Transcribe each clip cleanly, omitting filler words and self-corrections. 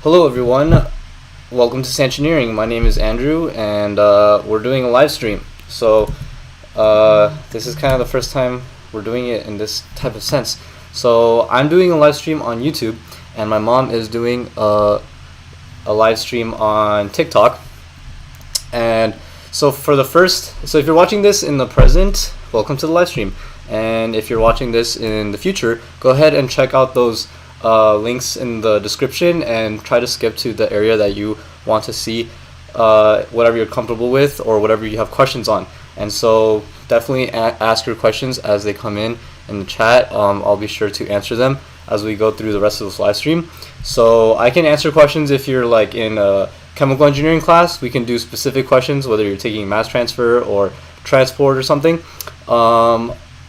Hello, everyone. Welcome to Sanchineering. My name is Andrew, and we're doing a live stream. This is kind of the first time we're doing it in this type of sense. So, I'm doing a live stream on YouTube, and my mom is doing a live stream on TikTok. And so if you're watching this in the present, welcome to the live stream. And if you're watching this in the future, go ahead and check out those links in the description and try to skip to the area that you want to see whatever you're comfortable with or whatever you have questions on. And so definitely ask your questions as they come in the chat. I'll be sure to answer them as we go through the rest of this live stream. So I can answer questions if you're like in a chemical engineering class. We can do specific questions, whether you're taking mass transfer or transport or something.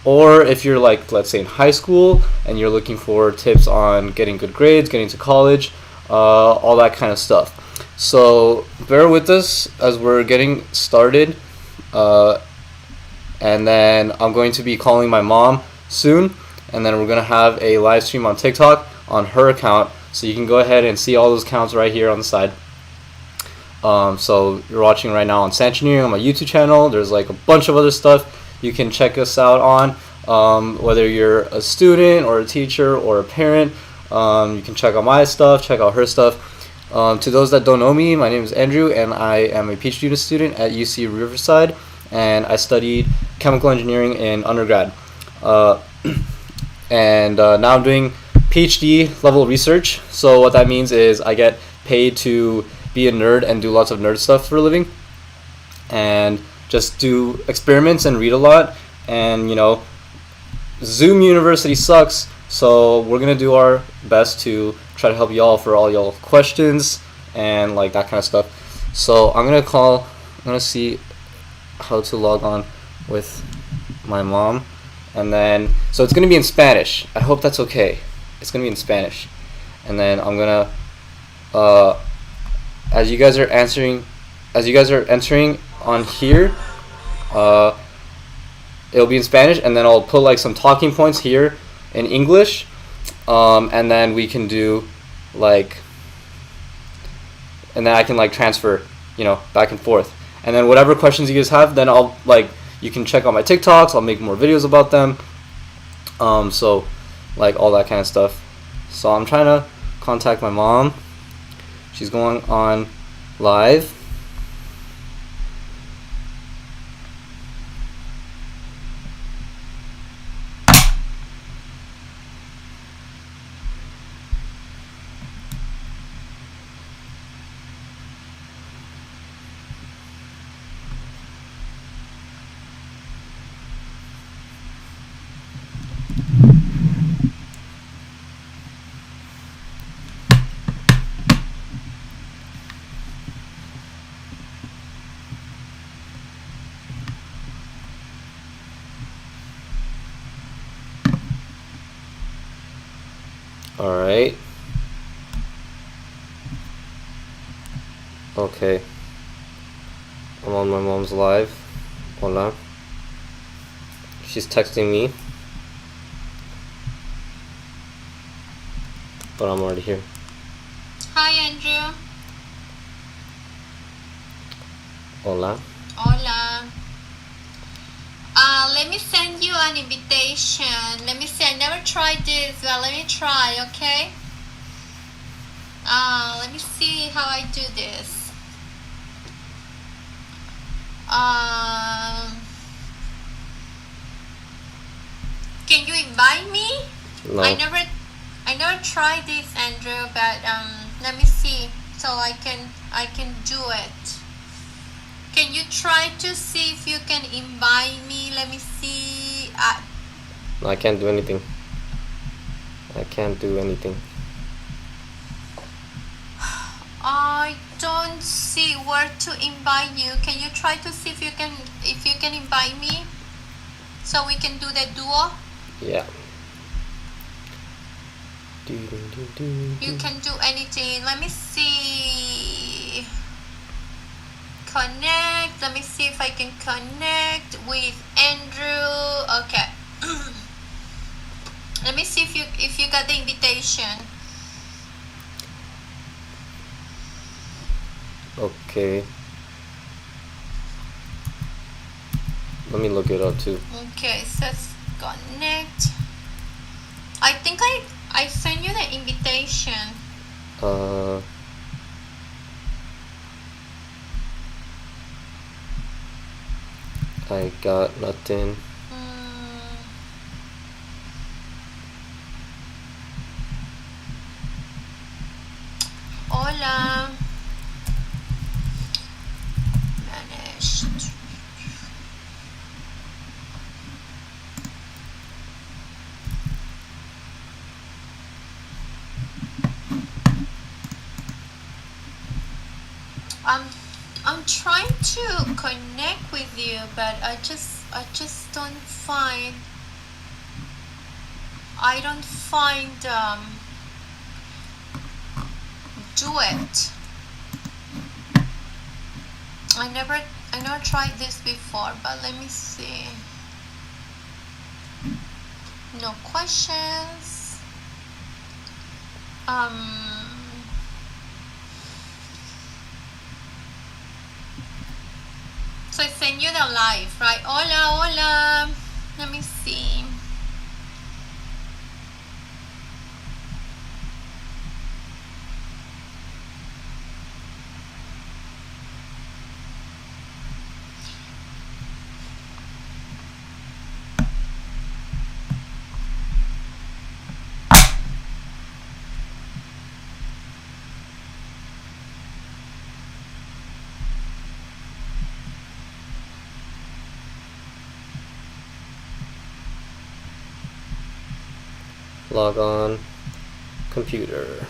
Or if you're like, let's say in high school and you're looking for tips on getting good grades, getting to college, all that kind of stuff. So bear with us as we're getting started. And then I'm going to be calling my mom soon. And then we're going to have a live stream on TikTok on her account. So you can go ahead and see all those accounts right here on the side. So you're watching right now on Sanchineering on my YouTube channel. There's like a bunch of other stuff you can check us out on, whether you're a student or a teacher or a parent. You can check out my stuff, check out her stuff. To those that don't know me, my name is Andrew, and I am a PhD student at UC Riverside, and I studied chemical engineering in undergrad. Now I'm doing PhD level research. So what that means is I get paid to be a nerd and do lots of nerd stuff for a living, and just do experiments and read a lot. And Zoom University sucks, so we're gonna do our best to try to help y'all for all y'all questions and like that kind of stuff. So I'm gonna see how to log on with my mom, and then so it's gonna be in Spanish. I hope that's okay. It's gonna be in Spanish, and then I'm gonna as you guys are entering on here, it'll be in Spanish, and then I'll put like some talking points here in English, and then we can do like, and then I can like transfer, back and forth. And then whatever questions you guys have, then I'll like, you can check out my TikToks. I'll make more videos about them. So like all that kind of stuff. So I'm trying to contact my mom. She's going on live. Alright. Okay. I'm on my mom's live. Hola. She's texting me. But I'm already here. Hi, Andrew. Hola. Hola. Let me send you an invitation. Let me see. I never tried this, but let me try, okay? Let me see how I do this. Can you invite me? No. I never tried this, Andrew, but let me see so I can do it. Can you try to see if you can invite me? Let me see. No, I can't do anything. I can't do anything. I don't see where to invite you. Can you try to see if you can invite me so we can do the duo? Yeah. You can do anything. Let me see. Connect. Let me see if I can connect with Andrew. Okay. Let me see if you got the invitation. Okay. Let me look it up too. Okay, so let's connect. I think I sent you the invitation. I got nothing. Hola. Managed. I'm trying to connect with you, but I just don't find. I don't find Duet. I never tried this before, but let me see. No questions. So I send you the live, right? Hola, hola. Let me see. Log on. Computer.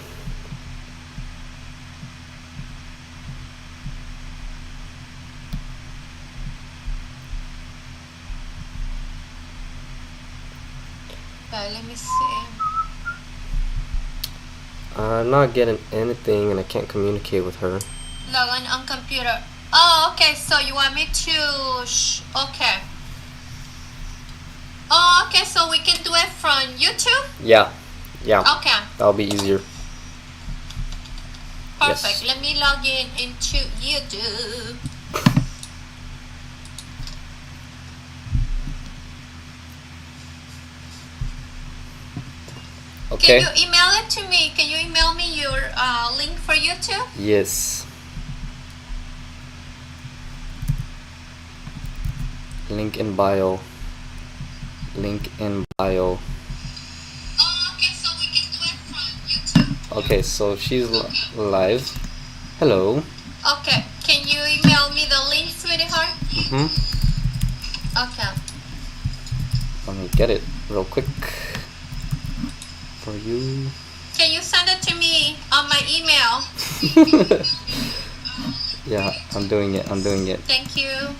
Let me see. I'm not getting anything and I can't communicate with her. Log on computer. Oh, okay. So you want me to? Okay. Oh, okay. So we can do it from YouTube. Yeah. Okay. That'll be easier. Perfect. Yes. Let me log in into YouTube. Okay. Can you email it to me? Can you email me your link for YouTube? Yes. Link in bio. Link in bio. Oh, okay. So we can do it from YouTube. Okay, so she's live. Hello. Okay. Can you email me the link, sweetheart? Okay. Let me get it real quick for you. Can you send it to me on my email? Yeah, I'm doing it. Thank you.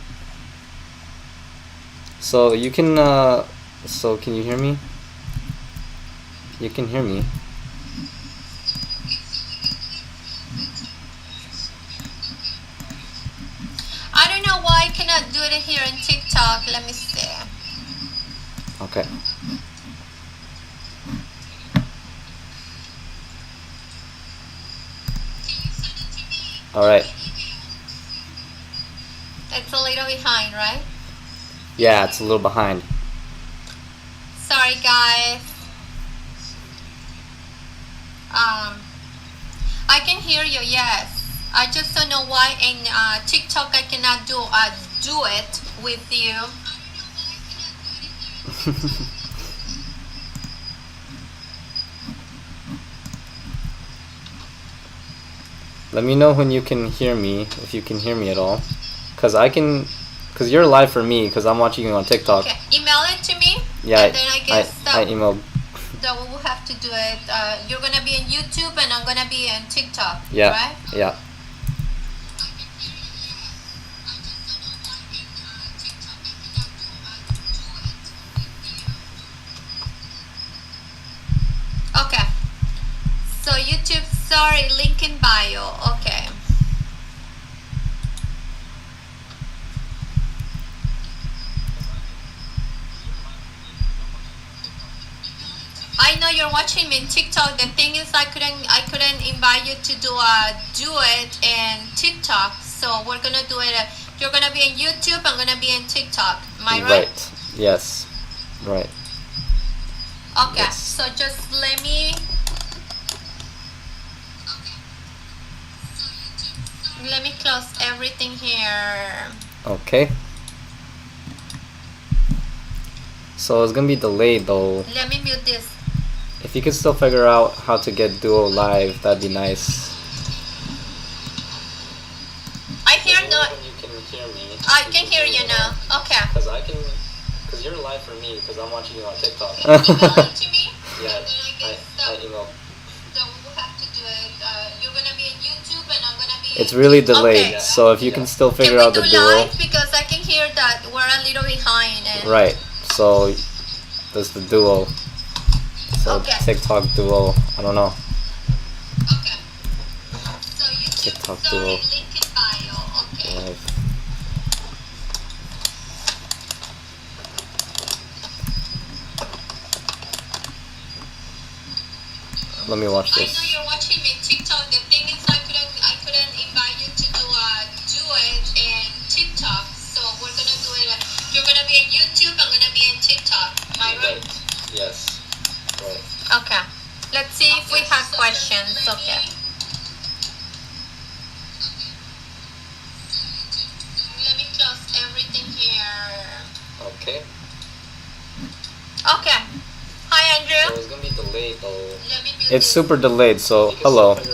So you can so can you hear me? You can hear me. I don't know why I cannot do it here in TikTok. Let me see. Okay. All right. It's a little behind, right? Yeah, it's a little behind. Sorry, guys. I can hear you. Yes. I just don't know why in TikTok I cannot do a duet with you. Let me know when you can hear me, if you can hear me at all. Cause you're live for me, cause I'm watching you on TikTok. Okay, email it to me. Yeah, and then I guess I emailed. that we will have to do it. You're gonna be in YouTube and I'm gonna be in TikTok. Yeah. Right? Yeah. Okay. So YouTube, sorry, link in bio. Okay. I I know you're watching me in TikTok. The thing is, I couldn't invite you to do a duet in TikTok. So we're gonna do it. You're gonna be in YouTube. I'm gonna be in TikTok. Am I right? Right. Yes. Right. Okay. Yes. So just let me. Let me close everything here. Okay. So it's gonna be delayed though. Let me mute this. If you could still figure out how to get Duo live, that'd be nice. I hear no. You can hear me. I can hear you now. Okay. Because you're live for me, because I'm watching you on TikTok. Email it to me. Yeah, And then I guess I emailed. that we will have to do it. You're gonna be in YouTube, and I'm gonna be. It's really delayed, Okay. so if you can still figure Can out we the do Duo. live, because I can hear that we're a little behind. And Right, so there's the Duo. So Okay. TikTok Duo, I don't know. Okay. So YouTube TikTok story, Duo. link in bio. Okay. Live. Let me watch I know this. you're watching me TikTok. The thing is, I couldn't invite you to do a duet in TikTok. So we're gonna do it. You're gonna be in YouTube. I'm gonna be in TikTok. Am I right? Yes. Right. Okay. Let's see if we have questions. Okay. Let me close everything here. Okay. Okay. Hi, Andrew. it's gonna be delayed though. Let me mute It's this. super delayed, so hello. Okay.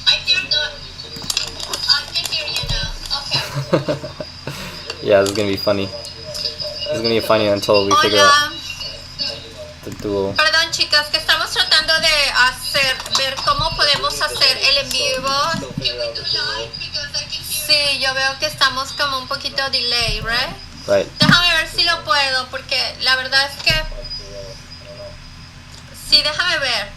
I hear no. I can hear you now. Okay. Yeah, this is gonna be funny. This is gonna be funny until we figure out Hola. the Duo. Perdón, chicas, que estamos tratando de ver cómo podemos hacer el en vivo. Sí, yo veo que estamos como un poquito delay, right? Right. Déjame ver si lo puedo, porque la verdad es que sí, déjame ver.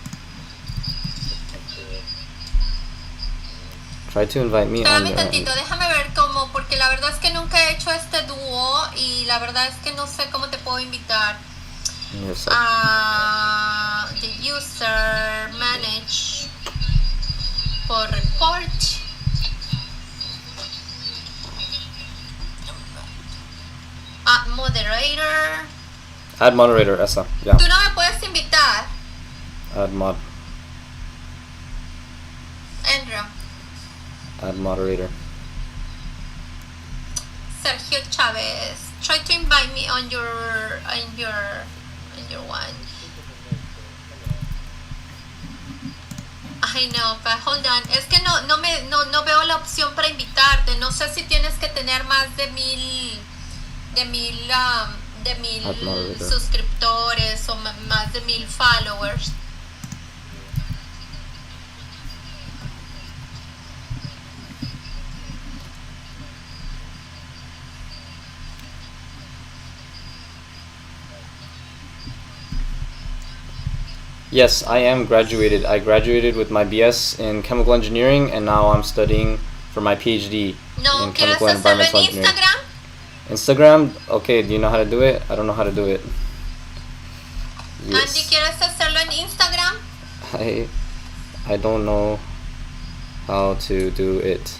Try to invite me on Espérame your tantito, déjame ver cómo, porque la verdad es que nunca he hecho este dúo y la verdad es que no sé cómo te puedo invitar. your side. The user manage por report. Moderator. Add moderator, esa. Yeah. Tú no me puedes invitar, Add mod. Andrew. Add moderator. Sergio Chavez. Try to invite me on your one. I know, but hold on. Es que no veo la opción para invitarte. No sé si tienes que tener más de mil Moderator. suscriptores o más de 1000 followers. Yes, I am graduated. I graduated with my BS in chemical engineering, and now I'm studying for my PhD No, in ¿quieres chemical and hacerlo en environmental engineering. Instagram? Instagram, okay, do you know how to do it? I don't know how to do it. Andy, Yes. ¿quieres hacerlo en Instagram? I don't know how to do it.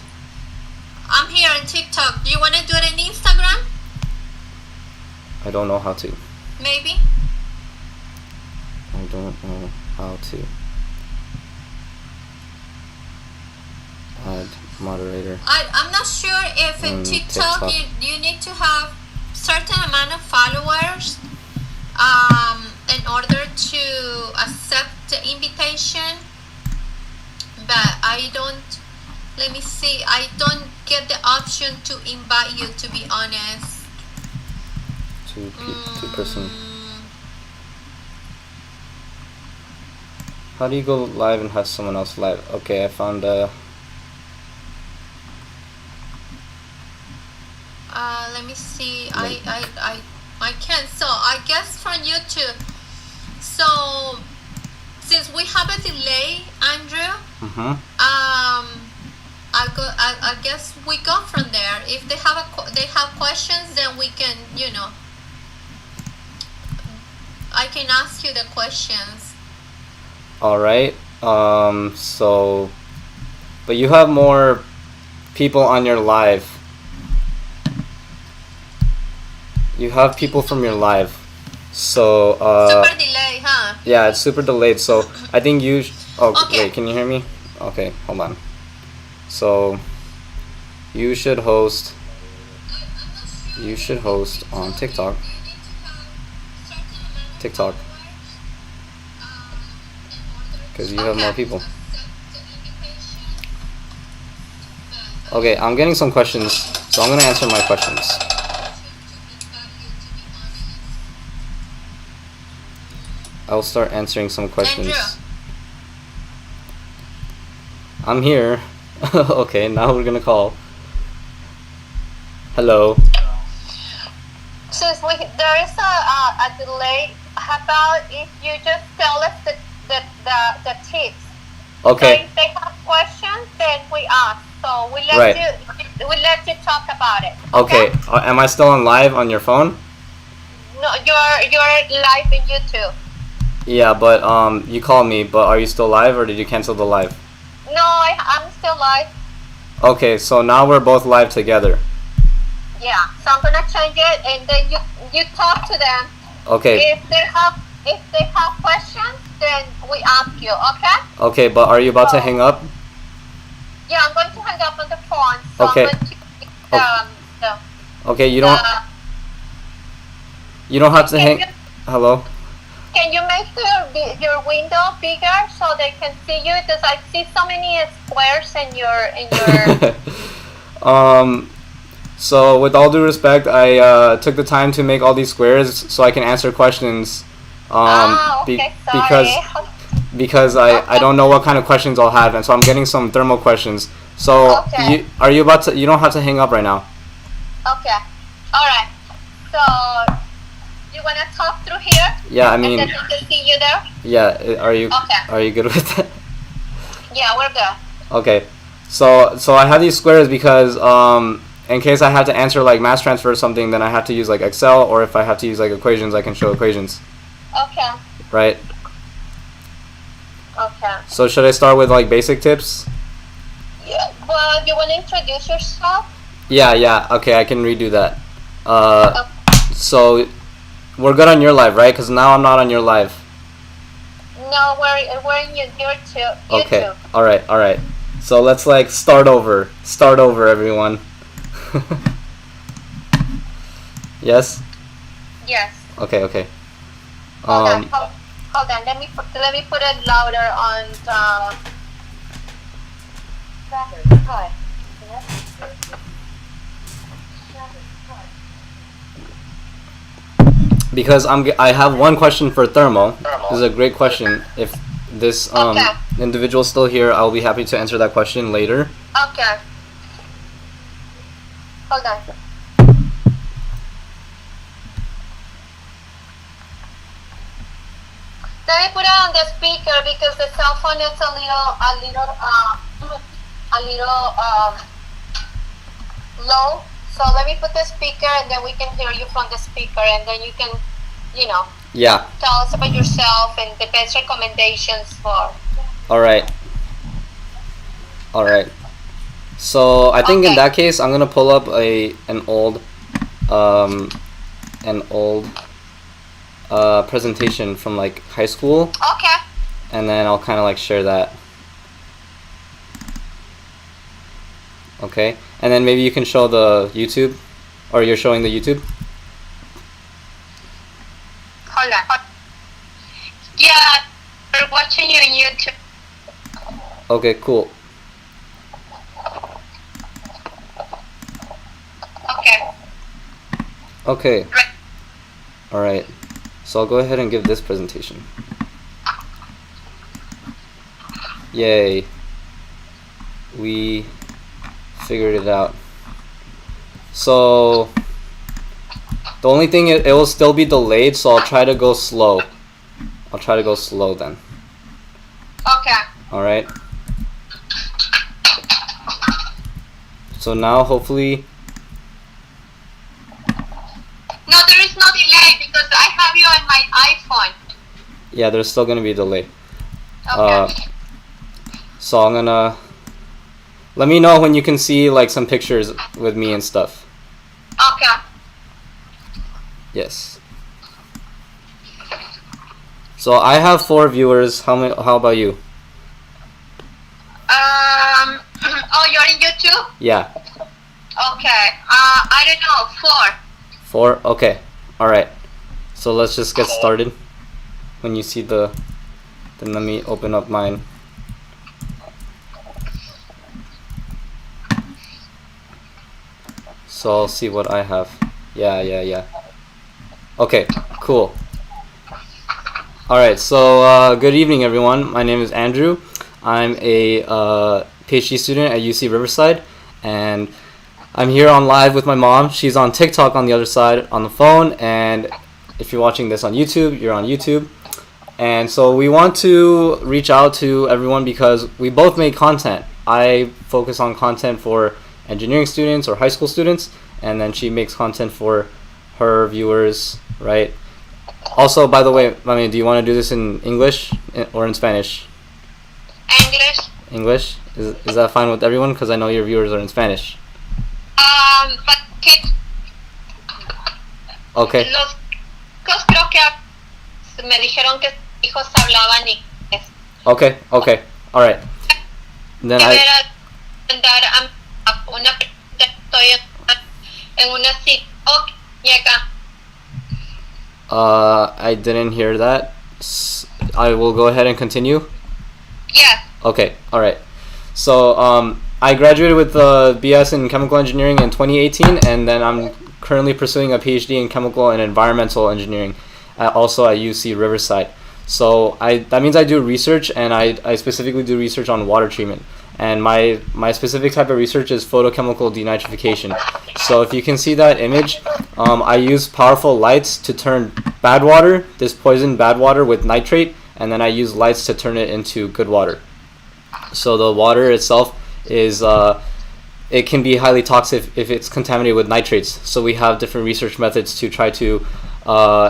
I'm here on TikTok. Do you want to do it in Instagram? I don't know how to. Maybe. I don't know how to. Add moderator. I'm not sure if in TikTok, TikTok. You need to have certain amount of followers in order to accept the invitation. But I don't. Let me see. I don't get the option to invite you. To be honest. Two person. How do you go live and have someone else live? Okay, I found Let me see. I can't. So I guess from YouTube. So since we have a delay, Andrew, Mm-hmm. I I guess we go from there. If they have they have questions, then we can, I can ask you the questions. All right. So, but you have more people on your live. You have people from your live. So, Super delay, huh? yeah, it's super delayed. So, I think you. Okay. Wait, can you hear me? Okay, hold on. So, you should host. You should host on TikTok. TikTok. Because you have more people. Okay, I'm getting some questions, so I'm gonna answer my questions. I'll start answering some questions. Andrew. I'm here. Okay, now we're gonna call. Hello. Since there is a delay, how about if you just tell us the tips? Okay. So if they have questions, then we ask. So we let Right. you talk about it. Okay. Am I still on live on your phone? No, you're live in YouTube. Yeah, but you called me, but are you still live or did you cancel the live? No, I'm still live. Okay, so now we're both live together. Yeah. So I'm gonna change it, and then you talk to them. Okay. If they have questions, then we ask you. Okay? Okay, but are you about to hang up? Yeah, I'm going to hang up on the phone. So Okay. I'm going to Okay, you don't have to hang. Hello. Can you make your window bigger so they can see you? Because I see so many squares in your. So with all due respect, I took the time to make all these squares so I can answer questions. Okay, sorry. Because I don't know what kind of questions I'll have, and so I'm getting some thermal questions. So Okay. are you about to? You don't have to hang up right now. Okay. All right. So you wanna talk through here? Yeah, I mean, And then we can see you there. yeah. Are you Okay. good with that? Yeah, we're good. Okay. So I have these squares because in case I have to answer like mass transfer or something, then I have to use like Excel, or if I have to use like equations, I can show equations. Okay. Right. Okay. So should I start with like basic tips? Yeah. Well, you wanna introduce yourself? Yeah. Okay, I can redo that. Okay. So we're good on your live, right? Because now I'm not on your live. No, we're in YouTube. Okay. All right. So let's like start over. Start over, everyone. Yes. Yes. Okay. Hold on. Hold on. Let me put it louder on the. Hi. Because I have one question for Thermo. This is a great question. If this individual is still here, I'll be happy to answer that question later. Okay. Hold on. Let me put it on the speaker because the cell phone is a little low. So let me put the speaker and then we can hear you from the speaker and then you can, Yeah. tell us about yourself and the best recommendations for. All right. So I think in that case, I'm gonna pull up an old presentation from like high school, Okay. and then I'll kind of like share that. Okay, and then maybe you can show the YouTube, or you're showing the YouTube. Hold on. Yeah, we're watching you on YouTube. Okay, cool. Okay. All right. So I'll go ahead and give this presentation. Yay. We figured it out. So the only thing, it will still be delayed, so I'll try to go slow. Then. Okay. All right. So now hopefully, No, there is no delay because I have you on my iPhone. yeah, there's still gonna be a delay. Okay. So I'm gonna, let me know when you can see like some pictures with me and stuff. Okay. Yes. So I have 4 viewers. How about you? Oh, you're in YouTube? Yeah. Okay. I don't know. 4. 4? Okay. Alright. So let's just get started. When you see then let me open up mine. So I'll see what I have. Yeah. Okay, cool. Alright, so good evening everyone. My name is Andrew. I'm a PhD student at UC Riverside, and I'm here on live with my mom. She's on TikTok on the other side on the phone, and if you're watching this on YouTube, you're on YouTube. And so we want to reach out to everyone because we both make content. I focus on content for engineering students or high school students, and then she makes content for her viewers, right? Also, by the way, Mami, do you want to do this in English or in Spanish? English. English? Is that fine with everyone? Because I know your viewers are in Spanish. But kids. Okay. Los chicos creo que me dijeron que sus hijos hablaban inglés. Okay. Alright. Then Mandar a una pregunta. Estoy en una cita. Okay, llega. I didn't hear that. I will go ahead and continue. Yes. Okay, alright. So, I graduated with a BS in chemical engineering in 2018, and then I'm currently pursuing a PhD in chemical and environmental engineering, also at UC Riverside. So, that means I do research, and I specifically do research on water treatment. And my specific type of research is photochemical denitrification. So if you can see that image, I use powerful lights to turn bad water, this poisoned bad water, with nitrate, and then I use lights to turn it into good water. So the water itself is, it can be highly toxic if it's contaminated with nitrates. So we have different research methods to try to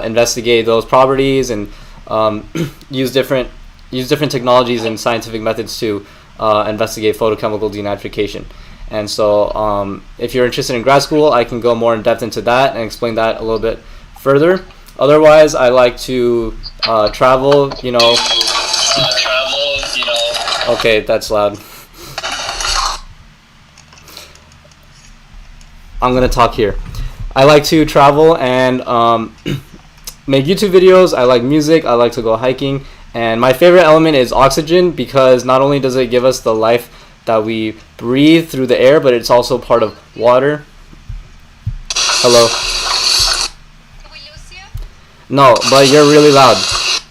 investigate those properties and use different technologies and scientific methods to investigate photochemical denitrification. And so if you're interested in grad school, I can go more in depth into that and explain that a little bit further. Otherwise, I like to travel, Okay, that's loud. I'm gonna talk here. I like to travel and make YouTube videos. I like music. I like to go hiking. And my favorite element is oxygen, because not only does it give us the life that we breathe through the air, but it's also part of water. Hello? Did we lose you? No, but you're really loud. Oh,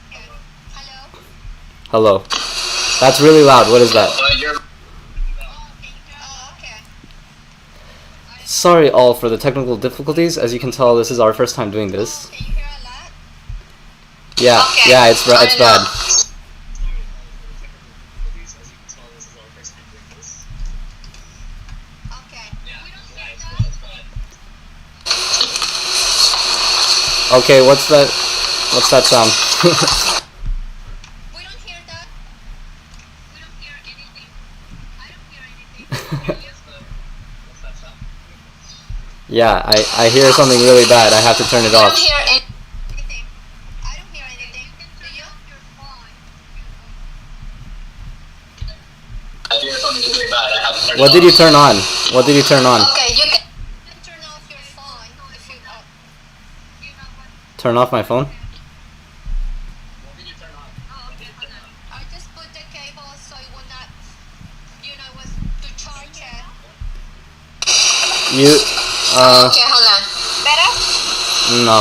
okay. Hello? Hello. That's really loud. What is that? Oh, okay. Sorry all for the technical difficulties. As you can tell, this is our first time doing this. Can you hear a lot? Yeah, Okay. yeah, it's I bad. know. Okay. We don't hear that. Okay, what's that sound? We don't hear that. We don't hear anything. I don't hear anything. Yeah, I hear something really bad. I have to turn it I don't off. hear anything. I don't hear anything. Do you? What did you turn on? What did you turn on? Okay, you can turn off your phone if you Turn off my phone? Oh, okay, hold on. I just put the cable so it will not, was to charge it. You, Okay, hold on. Better? no.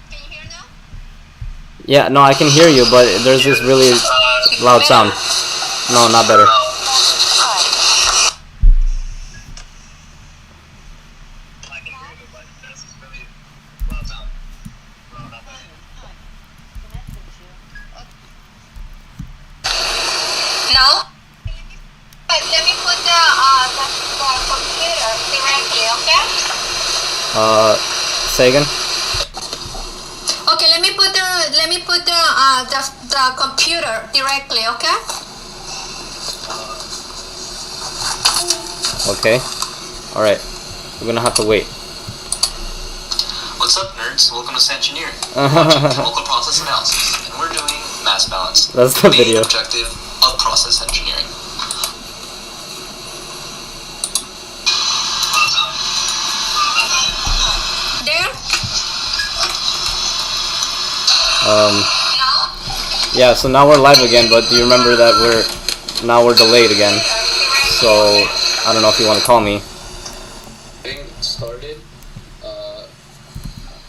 Can you hear now? Yeah, no, I can hear you, but there's this really loud sound. No, not better. Now? Say again. Okay, let me put the computer directly, okay? Okay. All right. We're gonna have to wait. What's up, nerds? Welcome to Sangineering. We're watching chemical process analysis, and we're doing mass balance. That's the main video. objective of process engineering. There? Yeah, so now we're live again, but do you remember that we're delayed again? So I don't know if you want to call me. Getting started,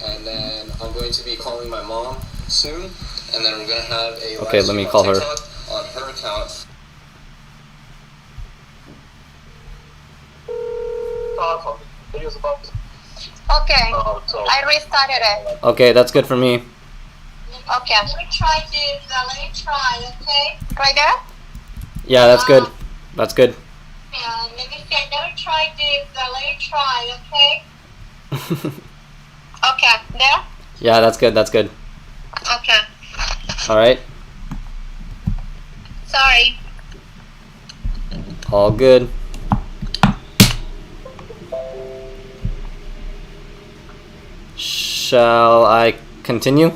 and then I'm going to be calling my mom soon, and then we're gonna have a Okay, live let me stream call on her. TikTok on her account. Okay. I restarted it. Okay, that's good for me. Okay. Let me try this. Let me try, okay? Right there? Yeah, that's good. That's good. Yeah, let me see. I never tried this. Let me try, okay? Okay. There? Yeah, that's good. That's good. Okay. All right. Sorry. All good. Shall I continue?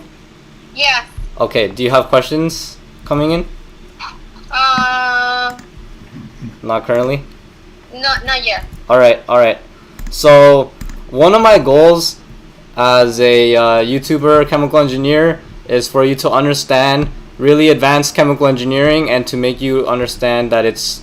Yeah. Okay, do you have questions coming in? Not currently? Not yet. Alright. So, one of my goals as a YouTuber chemical engineer is for you to understand really advanced chemical engineering and to make you understand that it's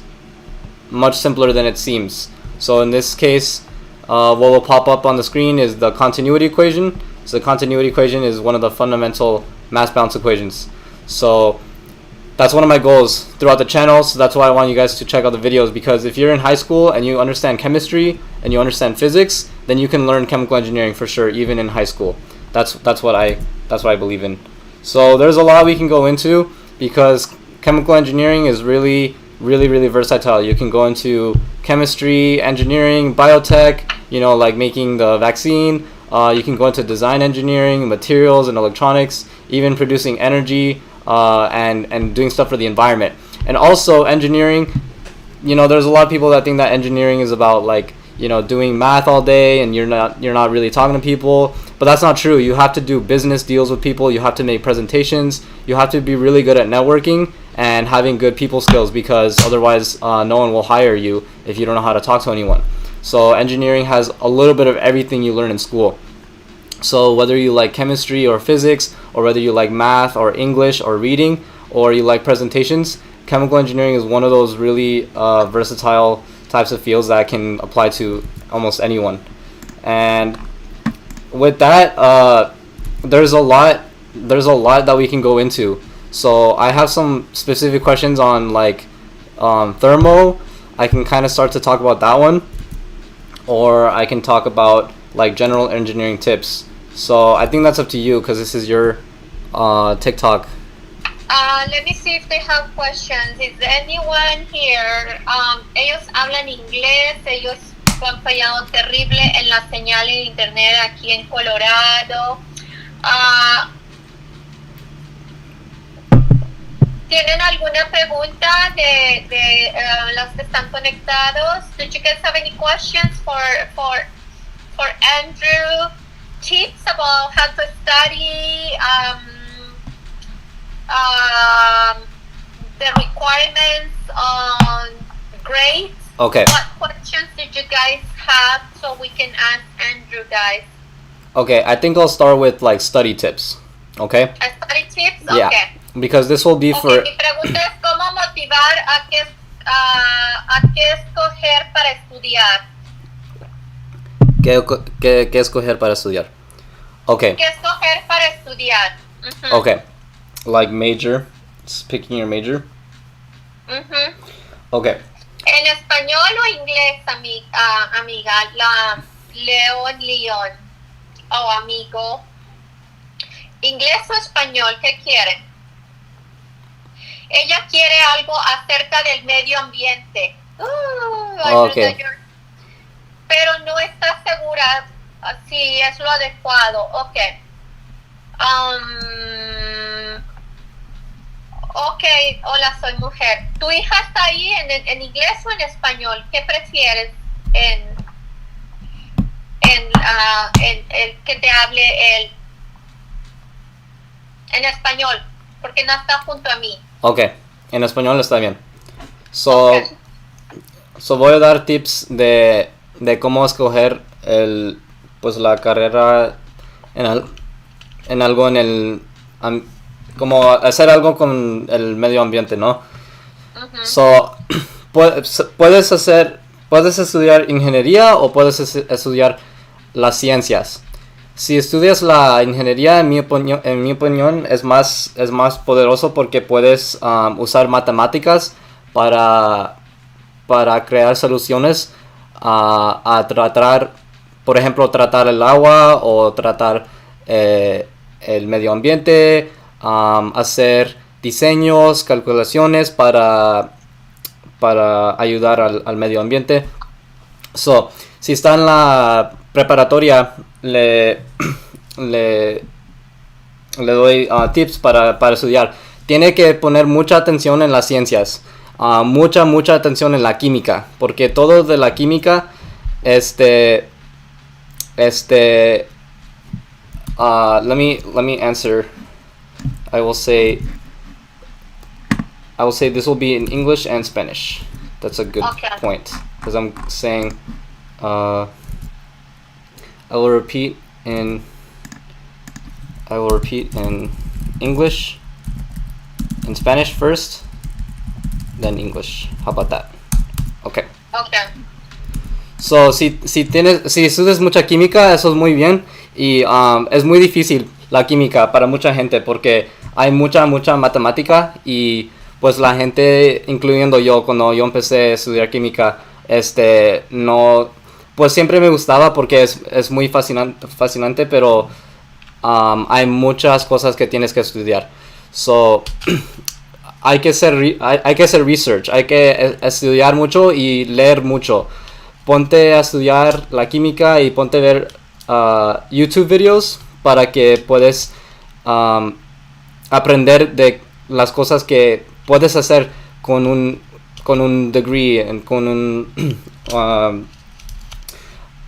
much simpler than it seems. So in this case, what will pop up on the screen is the continuity equation. So the continuity equation is one of the fundamental mass balance equations. So that's one of my goals throughout the channel. So that's why I want you guys to check out the videos, because if you're in high school and you understand chemistry and you understand physics, then you can learn chemical engineering for sure, even in high school. That's what I believe in. So there's a lot we can go into, because chemical engineering is really versatile. You can go into chemistry, engineering, biotech, like making the vaccine. You can go into design engineering, materials and electronics, even producing energy, and doing stuff for the environment. And also engineering, there's a lot of people that think that engineering is about doing math all day and you're not really talking to people, but that's not true. You have to do business deals with people, you have to make presentations, you have to be really good at networking and having good people skills, because otherwise no one will hire you if you don't know how to talk to anyone. So engineering has a little bit of everything you learn in school. So whether you like chemistry or physics, or whether you like math or English or reading, or you like presentations, chemical engineering is one of those really versatile types of fields that can apply to almost anyone. And with that, there's a lot that we can go into. So I have some specific questions on thermo. I can kind of start to talk about that one, or I can talk about general engineering tips. So I think that's up to you, because this is your TikTok. Let me see if they have questions. Is there anyone here? Ellos hablan inglés. Ellos han fallado terrible en la señal en internet aquí en Colorado. ¿Tienen alguna pregunta de los que están conectados? Do you guys have any questions for Andrew? Tips about how to study, the requirements on grades? Okay. What questions did you guys have so we can ask Andrew, guys? Okay, I think I'll start with study tips. Okay? Study tips? Yeah. Okay. Because this will be for... Mi pregunta es cómo motivar a qué escoger para estudiar. ¿Qué escoger para estudiar? Okay. ¿Qué escoger para estudiar? Okay. Like major. Just picking your major. Okay. ¿En español o inglés, amiga? León. O amigo. ¿Inglés o español? ¿Qué quieren? Ella quiere algo acerca del medio ambiente. Okay. Pero no está segura Sí, es lo adecuado. Ok. Ok, hola, soy mujer. ¿Tu hija está ahí en inglés o en español? ¿Qué prefieres en que te hable él en español? Porque no está junto a mí. Ok, en español está bien. So, Ok. so voy a dar tips de cómo escoger pues la carrera en algo como hacer algo con el medio ambiente, ¿no? Ujú. So, puedes estudiar ingeniería o puedes estudiar las ciencias. Si estudias la ingeniería, en mi opinión es más poderoso porque puedes usar matemáticas para crear soluciones a tratar, por ejemplo, tratar el agua o tratar el medio ambiente, hacer diseños, calculaciones para ayudar al medio ambiente. So, si está en la preparatoria, le doy tips para estudiar. Tiene que poner mucha atención en las ciencias, mucha atención en la química, porque todo de la química, let me answer. I will say this will be in English and Spanish. That's a good Okay. point, because I'm saying I will repeat in English, in Spanish first, then English. How about that? Okay. Ok. So, si estudias mucha química, eso es muy bien. Y es muy difícil la química para mucha gente porque hay mucha matemática y pues la gente, incluyendo yo, cuando yo empecé a estudiar química, no, pues siempre me gustaba porque es muy fascinante, pero hay muchas cosas que tienes que estudiar. So, hay que hacer research, hay que estudiar mucho y leer mucho. Ponte a estudiar la química y ponte a ver YouTube videos para que puedas aprender de las cosas que puedes hacer con un degree, con un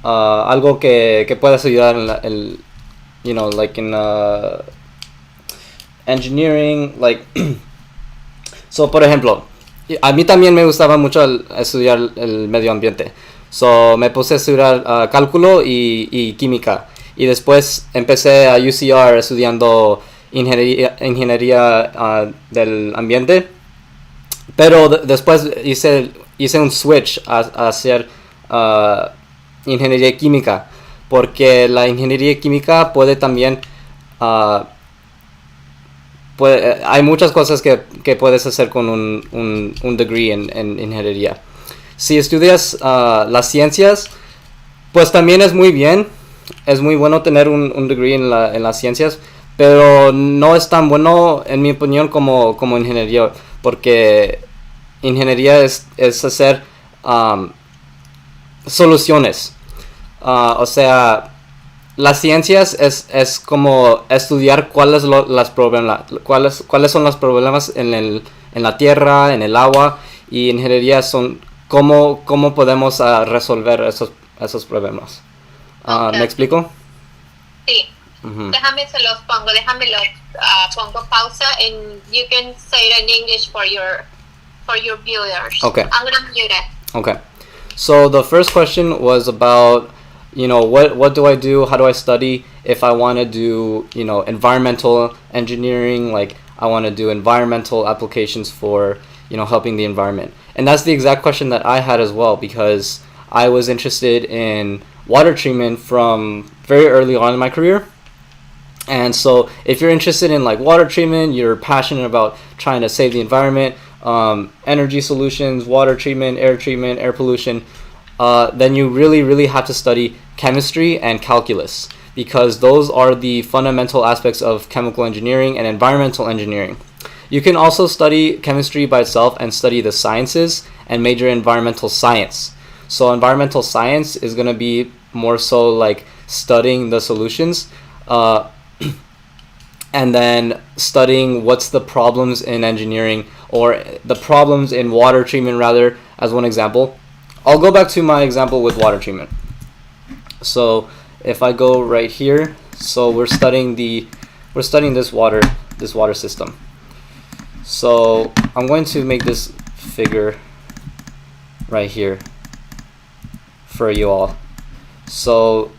algo que puedas ayudar en like in engineering, like so, por ejemplo, a mí también me gustaba mucho estudiar el medio ambiente. So, me puse a estudiar cálculo y química. Y después empecé a UCR estudiando ingeniería del ambiente. Pero después hice un switch a hacer ingeniería química. Porque la ingeniería química puede también... hay muchas cosas que puedes hacer con un degree en ingeniería. Si estudias las ciencias, pues también es muy bien. Es muy bueno tener un degree en las ciencias, pero no es tan bueno, en mi opinión, como ingeniería, porque ingeniería es hacer soluciones. O sea, las ciencias es como estudiar cuáles son los problemas en la tierra, en el agua, y ingeniería son cómo podemos resolver esos problemas. Okay. ¿Me explico? Sí. Déjame se los pongo. Déjame los pongo pausa and you can say it in English for your viewers. Okay. I'm gonna mute it. Okay. So the first question was about, what do I do? How do I study if I want to do, environmental engineering? Like, I want to do environmental applications for, helping the environment. And that's the exact question that I had as well, because I was interested in water treatment from very early on in my career. And so if you're interested in like water treatment, you're passionate about trying to save the environment, energy solutions, water treatment, air pollution, then you really have to study chemistry and calculus, because those are the fundamental aspects of chemical engineering and environmental engineering. You can also study chemistry by itself and study the sciences and major environmental science. So environmental science is going to be more so like studying the solutions, and then studying what's the problems in engineering, or the problems in water treatment rather, as one example. I'll go back to my example with water treatment. So if I go right here, so we're studying this water system. So I'm going to make this figure right here for you all. So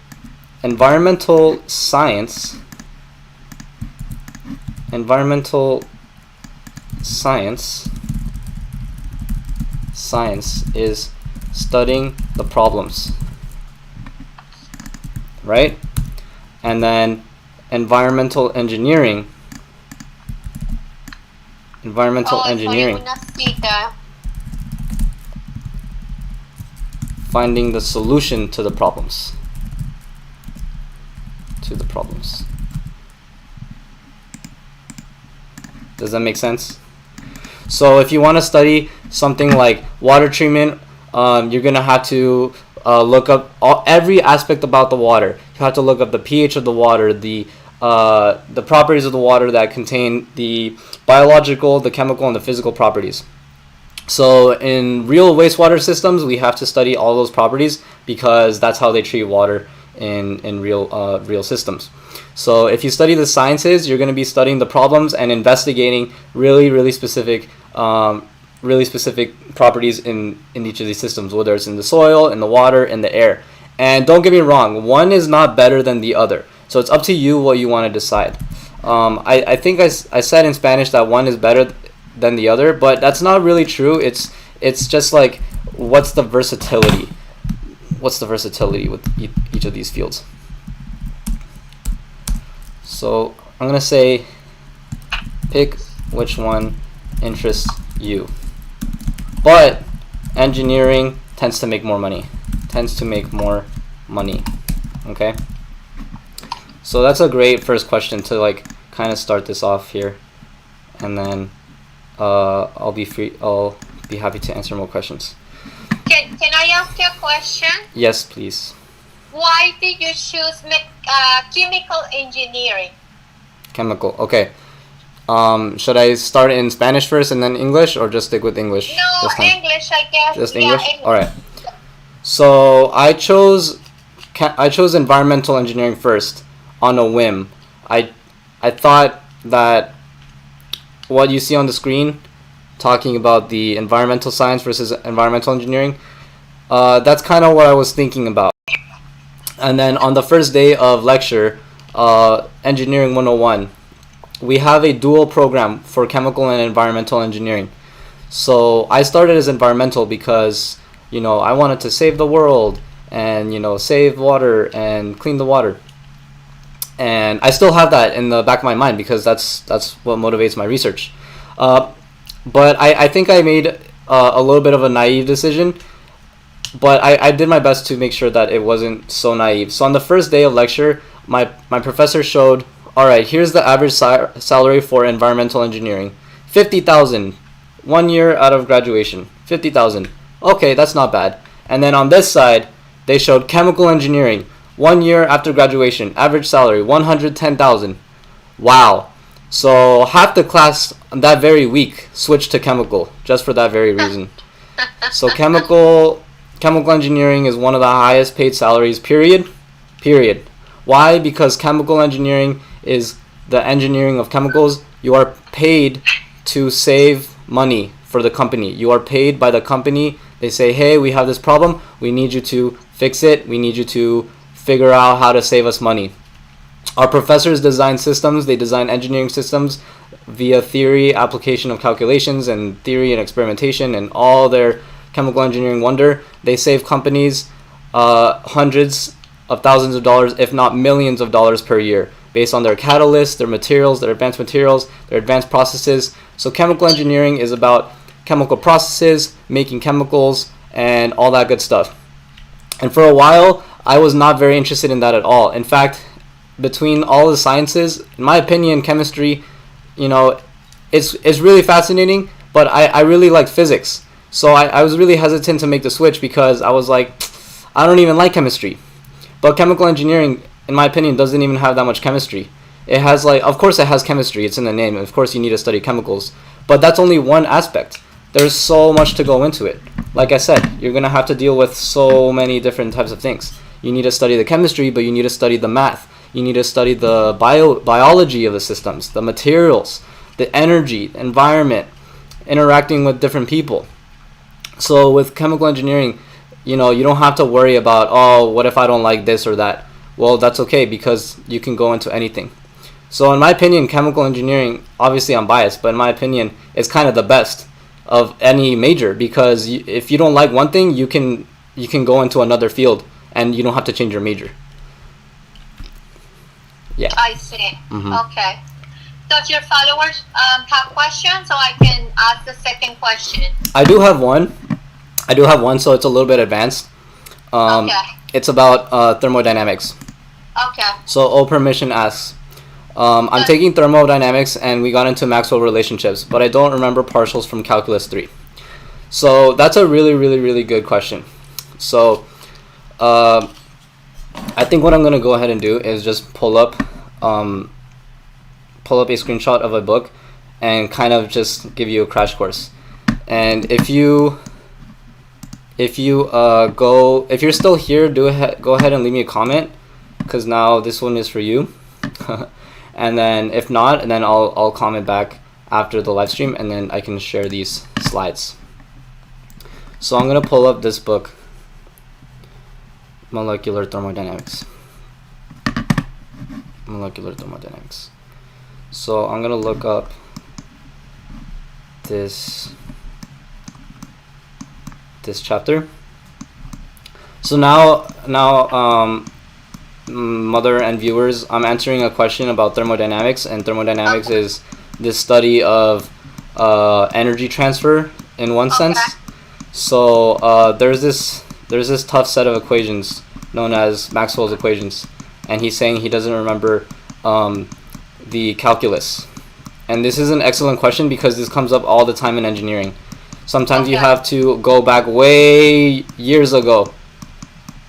environmental science is studying the problems, right? And then environmental engineering finding the solution to the problems. Does that make sense? So if you want to study something like water treatment, you're gonna have to look up every aspect about the water. You have to look up the pH of the water, the properties of the water that contain the biological, the chemical, and the physical properties. So in real wastewater systems, we have to study all those properties because that's how they treat water in real systems. So if you study the sciences, you're going to be studying the problems and investigating really specific properties in each of these systems, whether it's in the soil, in the water, in the air. And don't get me wrong, one is not better than the other. So it's up to you what you want to decide. I think I said in Spanish that one is better than the other, but that's not really true. It's just like, what's the versatility? What's the versatility with each of these fields? So I'm going to say pick which one interests you. But engineering tends to make more money. Okay? So that's a great first question to like kind of start this off here. And then I'll be happy to answer more questions. Can I ask you a question? Yes, please. Why did you choose chemical engineering? Chemical, okay. Should I start in Spanish first and then English, or just stick with English? No, English, I guess. Just English? English. All right. So I chose environmental engineering first on a whim. I thought that what you see on the screen, talking about the environmental science versus environmental engineering, that's kind of what I was thinking about. And then on the first day of lecture, Engineering 101, we have a dual program for chemical and environmental engineering. So I started as environmental because, I wanted to save the world and, save water and clean the water. And I still have that in the back of my mind because that's what motivates my research. But I think I made a little bit of a naive decision, but I did my best to make sure that it wasn't so naive. So on the first day of lecture, my professor showed, all right, here's the average salary for environmental engineering. 50,000, 1 year out of graduation, 50,000. Okay, that's not bad. And then on this side, they showed chemical engineering, 1 year after graduation, average salary, 110,000. Wow. So half the class that very week switched to chemical, just for that very reason. So chemical engineering is one of the highest paid salaries, period. Why? Because chemical engineering is the engineering of chemicals. You are paid to save money for the company. You are paid by the company. They say, hey, we have this problem. We need you to fix it. We need you to figure out how to save us money. Our professors design systems. They design engineering systems via theory, application of calculations, and theory and experimentation, and all their chemical engineering wonder. They save companies hundreds of thousands of dollars, if not millions of dollars per year, based on their catalysts, their materials, their advanced materials, their advanced processes. So chemical engineering is about chemical processes, making chemicals, and all that good stuff. And for a while, I was not very interested in that at all. In fact, between all the sciences, in my opinion, chemistry, it's really fascinating, but I really like physics. So I was really hesitant to make the switch because I was like, I don't even like chemistry. But chemical engineering, in my opinion, doesn't even have that much chemistry. It has like, of course it has chemistry, it's in the name, of course you need to study chemicals, but that's only one aspect. There's so much to go into it. Like I said, you're going to have to deal with so many different types of things. You need to study the chemistry, but you need to study the math. You need to study the biology of the systems, the materials, the energy, environment, interacting with different people. So with chemical engineering, you don't have to worry about, oh, what if I don't like this or that? Well, that's okay, because you can go into anything. So in my opinion, chemical engineering, obviously I'm biased, but in my opinion, is kind of the best of any major, because if you don't like one thing, you can go into another field and you don't have to change your major. Yeah. I see. Okay. Does your followers have questions, so I can ask the second question? I do have one, so it's a little bit advanced. Okay. It's about thermodynamics. Okay. So Oprah Mission asks, I'm taking thermodynamics and we got into Maxwell relationships, but I don't remember partials from Calculus 3. So that's a really, really, really good question. So I think what I'm going to go ahead and do is just pull up a screenshot of a book and kind of just give you a crash course. And if you're still here, go ahead and leave me a comment, because now this one is for you. And then if not, and then I'll comment back after the live stream, and then I can share these slides. So I'm gonna pull up this book, Molecular Thermodynamics. So I'm gonna look up this chapter. So now mother and viewers, I'm answering a question about thermodynamics, and thermodynamics is this study of energy transfer in one sense. So there's this tough set of equations known as Maxwell's equations, and he's saying he doesn't remember the calculus. And this is an excellent question because this comes up all the time in engineering. Sometimes you have to go back way years ago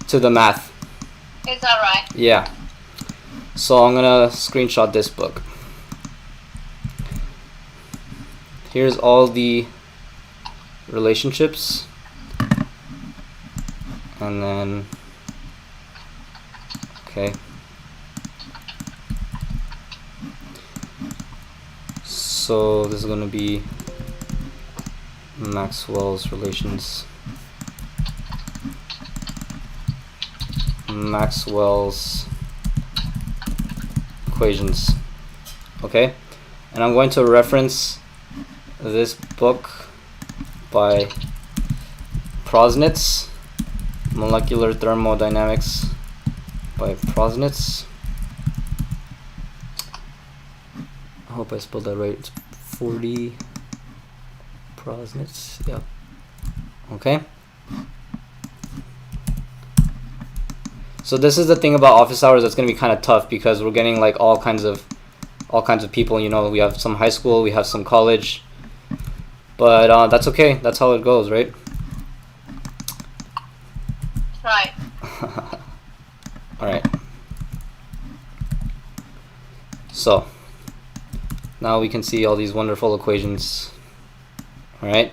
to the math. Is that right? Yeah. So I'm gonna screenshot this book. Here's all the relationships, and then okay. So this is gonna be Maxwell's relations. Maxwell's equations. Okay, and I'm going to reference this book by Prosnitz, Molecular Thermodynamics by Prosnitz. I hope I spelled that right. It's 40 Prosnitz. Yep. Okay. So this is the thing about office hours that's going to be kind of tough, because we're getting like all kinds of people. We have some high school, we have some college, but that's okay. That's how it goes, right? Right. All right. So now we can see all these wonderful equations. All right.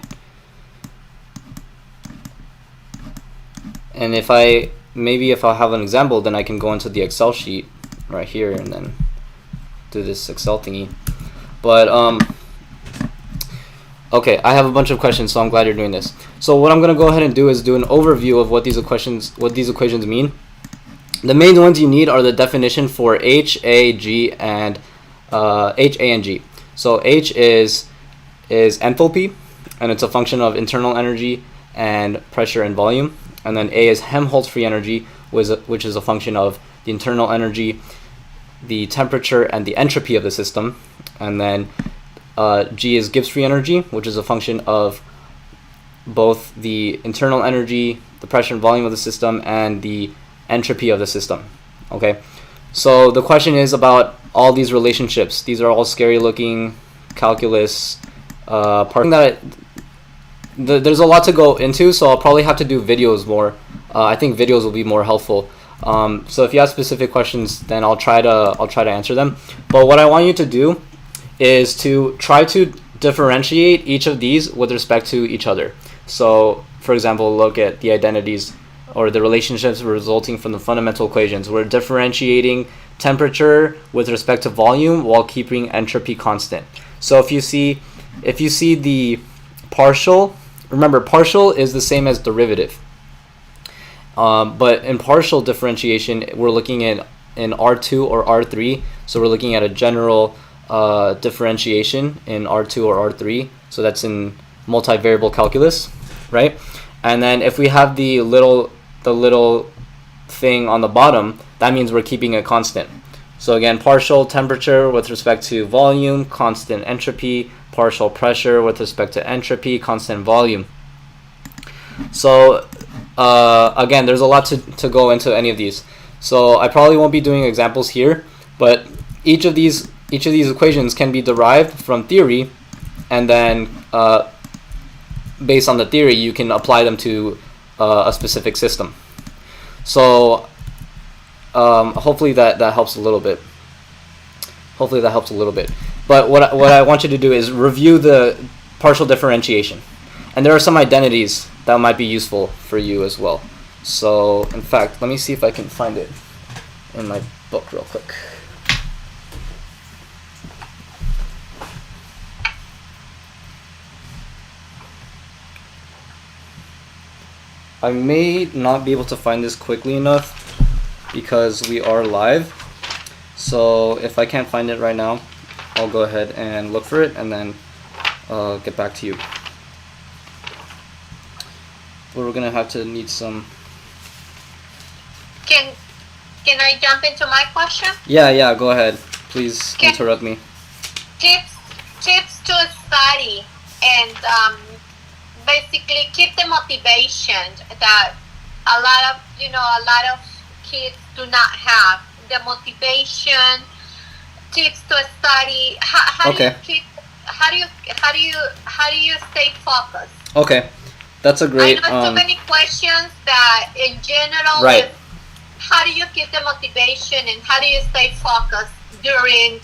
And if I have an example, then I can go into the Excel sheet right here and then do this Excel thingy. But okay, I have a bunch of questions, so I'm glad you're doing this. So what I'm gonna go ahead and do is do an overview of what these equations mean. The main ones you need are the definition for H, A, G, and H, A, and G. So H is enthalpy, and it's a function of internal energy and pressure and volume. And then A is Helmholtz free energy, which is a function of the internal energy, the temperature, and the entropy of the system. And then G is Gibbs free energy, which is a function of both the internal energy, the pressure and volume of the system, and the entropy of the system. Okay, so the question is about all these relationships. These are all scary looking calculus part that there's a lot to go into, so I'll probably have to do videos more. I think videos will be more helpful. So if you have specific questions, then I'll try to answer them. But what I want you to do is to try to differentiate each of these with respect to each other. So, for example, look at the identities or the relationships resulting from the fundamental equations. We're differentiating temperature with respect to volume while keeping entropy constant. So if you see the partial, remember partial is the same as derivative. But in partial differentiation, we're looking at in R2 or R3. So we're looking at a general differentiation in R2 or R3. So that's in multivariable calculus, right? And then if we have the little thing on the bottom, that means we're keeping it constant. So again, partial temperature with respect to volume, constant entropy, partial pressure with respect to entropy, constant volume. So again, there's a lot to go into any of these. So I probably won't be doing examples here, but each of these equations can be derived from theory, and then based on the theory, you can apply them to a specific system. So hopefully that helps a little bit. But what I want you to do is review the partial differentiation. And there are some identities that might be useful for you as well. So, in fact, let me see if I can find it in my book real quick. I may not be able to find this quickly enough because we are live. So if I can't find it right now, I'll go ahead and look for it and then get back to you. But we're gonna have to need some. Can I jump into my question? Yeah, go ahead. Please interrupt me. Tips to study and basically keep the motivation that a lot of kids do not have. The motivation, tips to study. How do you stay focused? Okay, that's a great. I know too many questions that in general. Right. How do you keep the motivation and how do you stay focused during,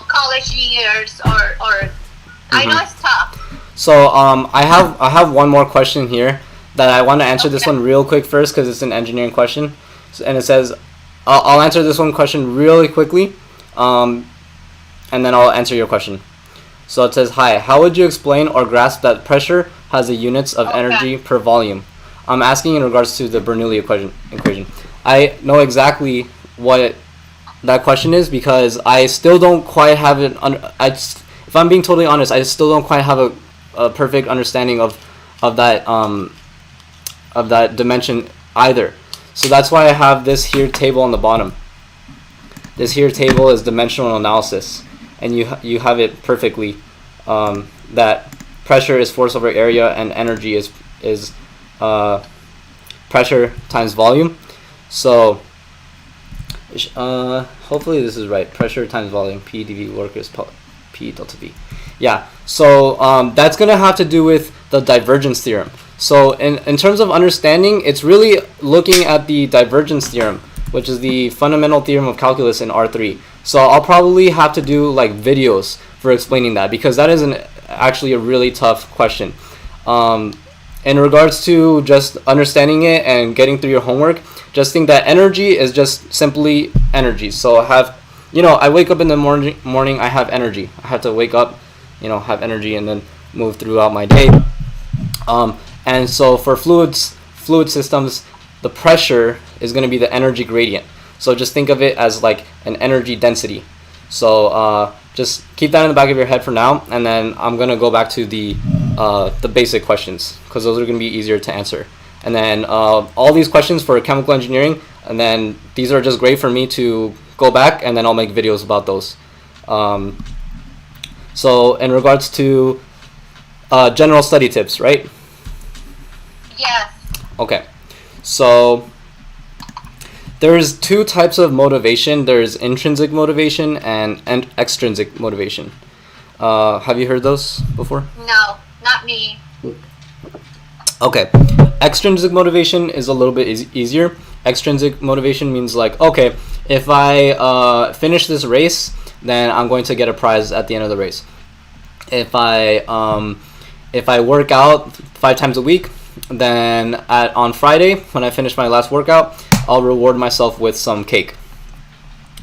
college years or I know it's tough. So I have one more question here that I want to answer. This one real quick first because it's an engineering question, and it says I'll answer this one question really quickly, and then I'll answer your question. So it says, hi, how would you explain or grasp that pressure has the units of energy per volume? I'm asking in regards to the Bernoulli equation. I know exactly what that question is because I still don't quite have it. If I'm being totally honest, I still don't quite have a perfect understanding of that dimension either. So that's why I have this here table on the bottom. This here table is dimensional analysis, and you have it perfectly. That pressure is force over area, and energy is pressure times volume. So hopefully this is right. Pressure times volume, P dV work is P delta V. Yeah, so that's going to have to do with the divergence theorem. So in terms of understanding, it's really looking at the divergence theorem, which is the fundamental theorem of calculus in R3. So I'll probably have to do like videos for explaining that because that is actually a really tough question. In regards to just understanding it and getting through your homework, just think that energy is just simply energy. So I wake up in the morning, I have energy. I have to wake up, have energy and then move throughout my day. And so for fluid systems, the pressure is going to be the energy gradient. So just think of it as like an energy density. So just keep that in the back of your head for now, and then I'm going to go back to the basic questions because those are going to be easier to answer. And then all these questions for chemical engineering, and then these are just great for me to go back, and then I'll make videos about those. So in regards to general study tips, right? Yes. Okay. So there's two types of motivation. There's intrinsic motivation and extrinsic motivation. Have you heard those before? No, not me. Okay. Extrinsic motivation is a little bit easier. extrinsic motivation means like, okay, if I finish this race, then I'm going to get a prize at the end of the race. If I work out 5 times a week, then on Friday when I finish my last workout, I'll reward myself with some cake.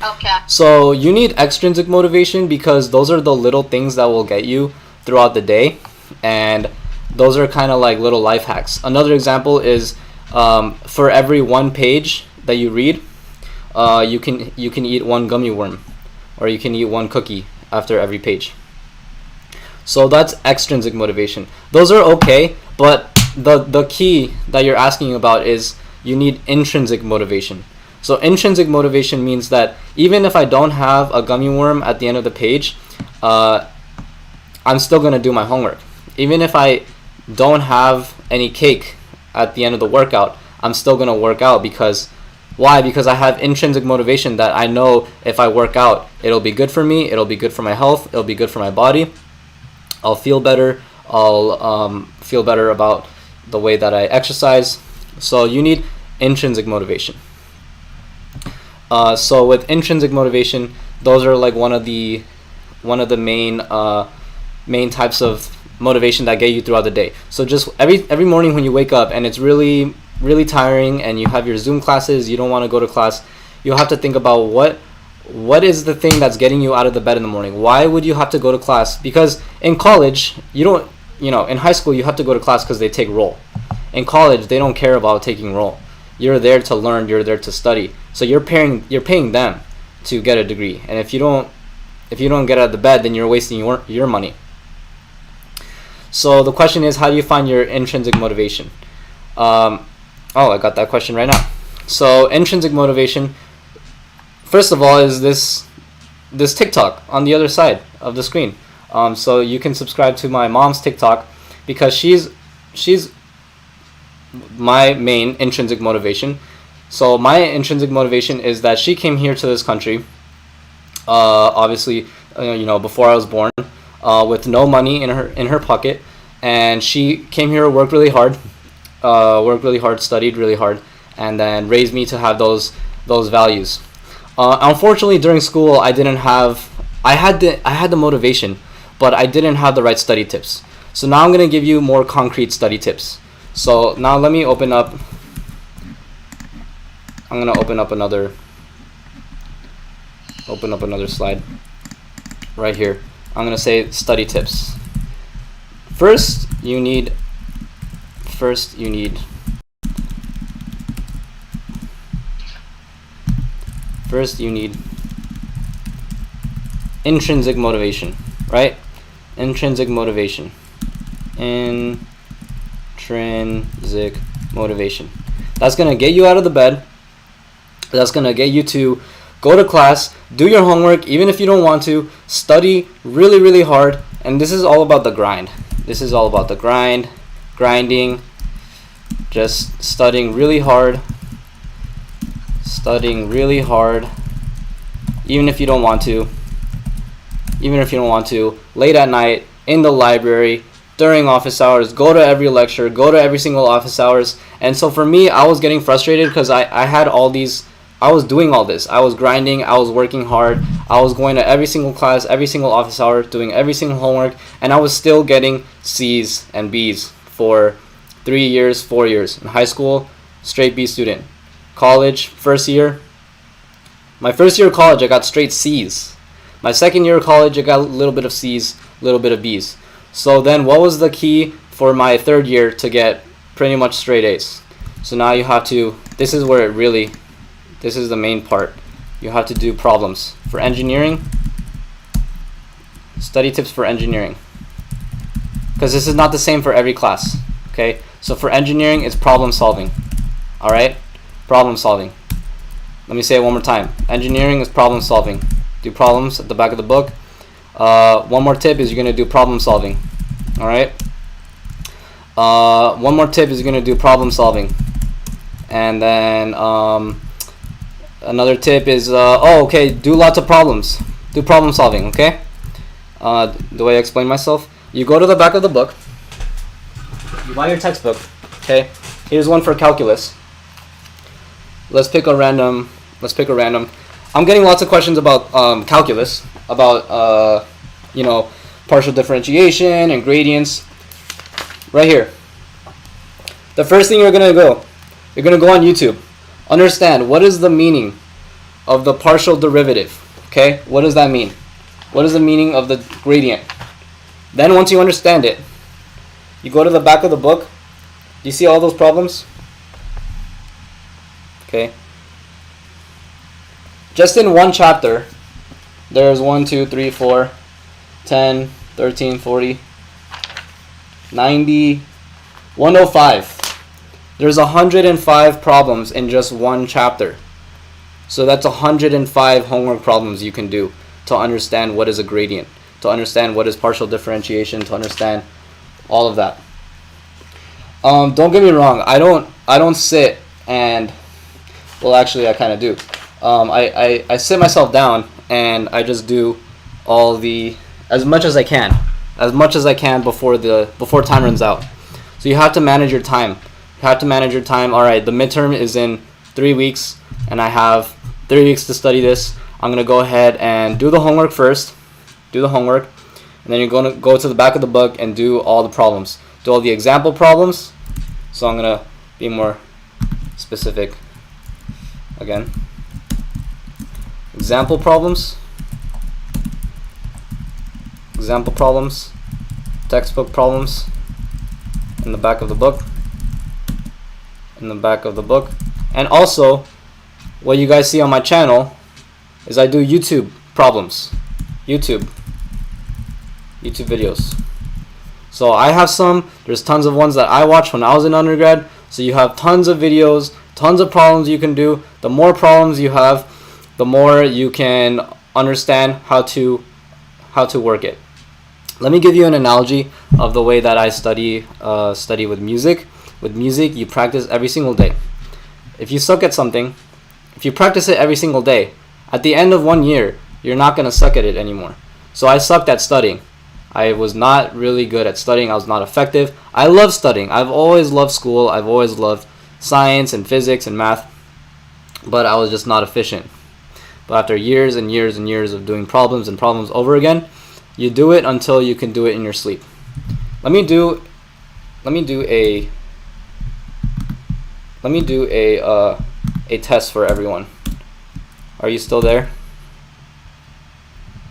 Okay. So you need extrinsic motivation because those are the little things that will get you throughout the day, and those are kind of like little life hacks. Another example is for every 1 page that you read, you can eat 1 gummy worm, or you can eat 1 cookie after every page. So that's extrinsic motivation. Those are okay, but the key that you're asking about is you need intrinsic motivation. So intrinsic motivation means that even if I don't have a gummy worm at the end of the page, I'm still going to do my homework. Even if I don't have any cake at the end of the workout, I'm still going to work out. Because why? Because I have intrinsic motivation that I know if I work out, it'll be good for me, it'll be good for my health, it'll be good for my body. I'll feel better. I'll feel better about the way that I exercise. So you need intrinsic motivation. So with intrinsic motivation, those are like one of the main types of motivation that get you throughout the day. So just every morning when you wake up and it's really tiring and you have your Zoom classes, you don't want to go to class, you'll have to think about what is the thing that's getting you out of the bed in the morning. Why would you have to go to class? Because in college, in high school you have to go to class because they take roll. In college, they don't care about taking roll. You're there to learn, you're there to study. So you're paying them to get a degree. And if you don't get out of the bed, then you're wasting your money. So the question is, how do you find your intrinsic motivation? I got that question right now. So intrinsic motivation, first of all, is this TikTok on the other side of the screen. So you can subscribe to my mom's TikTok because she's my main intrinsic motivation. So my intrinsic motivation is that she came here to this country, obviously, before I was born, with no money in her pocket, and she came here, worked really hard, studied really hard, and then raised me to have those values. Unfortunately, during school, I had the motivation, but I didn't have the right study tips. So now I'm gonna give you more concrete study tips. So now let me open up. I'm gonna open up another slide right here. I'm gonna say study tips. First, you need intrinsic motivation, right? Intrinsic motivation. That's gonna get you out of the bed. That's gonna get you to go to class, do your homework, even if you don't want to, study really, really hard. And this is all about the grind. This is all about the grinding, just studying really hard, even if you don't want to, late at night, in the library, during office hours, go to every lecture, go to every single office hours. And so for me, I was getting frustrated because I had all these, I was doing all this. I was grinding, I was working hard, I was going to every single class, every single office hour, doing every single homework, and I was still getting C's and B's for 3 years, 4 years. In high school, straight B student. College, my first year of college, I got straight C's. My second year of college, I got a little bit of C's, a little bit of B's. So then what was the key for my third year to get pretty much straight A's? So now you have to, this is the main part. You have to do problems. For engineering, study tips for engineering. Because this is not the same for every class, okay? So for engineering, it's problem solving, all right? Problem solving. Let me say it one more time. Engineering is problem solving. Do problems at the back of the book. One more tip is you're going to do problem solving, all right? One more tip is you're going to do problem solving. And then another tip is, do lots of problems. Do problem solving, okay? The way I explain myself, you go to the back of the book, you buy your textbook, okay? Here's one for calculus. let's pick a random. I'm getting lots of questions about calculus, about partial differentiation and gradients. Right here. The first thing you're gonna go on YouTube. Understand what is the meaning of the partial derivative. Okay, what does that mean? What is the meaning of the gradient? Then once you understand it, you go to the back of the book. You see all those problems? Okay. Just in one chapter, there's 1, 2, 3, 4, 10, 13, 40, 90, 105. There's 105 problems in just one chapter. So that's 105 homework problems you can do to understand what is a gradient, to understand what is partial differentiation, to understand all of that. Don't get me wrong. I don't sit and, well, actually I kind of do. I sit myself down and I just do all the, as much as I can before time runs out. So you have to manage your time. You have to manage your time. All right, the midterm is in 3 weeks and I have 3 weeks to study this. I'm going to go ahead and do the homework first. Do the homework. And then you're going to go to the back of the book and do all the problems. Do all the example problems. So I'm going to be more specific again. Example problems. Example problems. Textbook problems. In the back of the book. In the back of the book. And also, what you guys see on my channel is I do YouTube problems. YouTube videos. So I have some. There's tons of ones that I watched when I was in undergrad. So you have tons of videos, tons of problems you can do. The more problems you have, the more you can understand how to work it. Let me give you an analogy of the way that I study with music. With music, you practice every single day. If you suck at something, if you practice it every single day, at the end of 1 year, you're not going to suck at it anymore. So I sucked at studying. I was not really good at studying. I was not effective. I love studying. I've always loved school. I've always loved science and physics and math. But I was just not efficient. But after years and years and years of doing problems and problems over again, you do it until you can do it in your sleep. Let me do a test for everyone. Are you still there?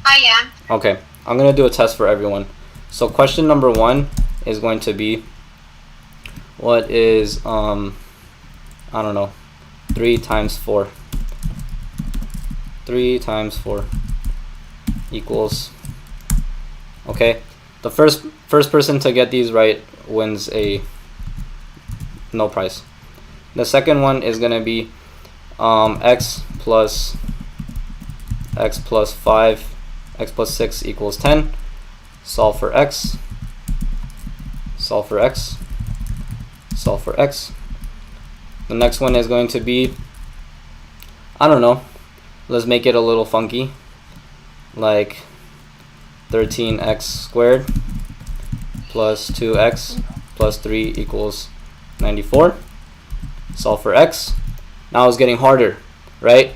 I am. Okay, I'm gonna do a test for everyone. So question number 1 is going to be, what is 3 times 4? 3 times 4 equals. Okay, the first person to get these right wins a no prize. The second one is gonna be x plus 5, x plus 6 equals 10. Solve for x. Solve for x. Solve for x. The next one is going to be, I don't know, let's make it a little funky, like 13x squared plus 2x plus 3 equals 94. Solve for x. Now it's getting harder, right?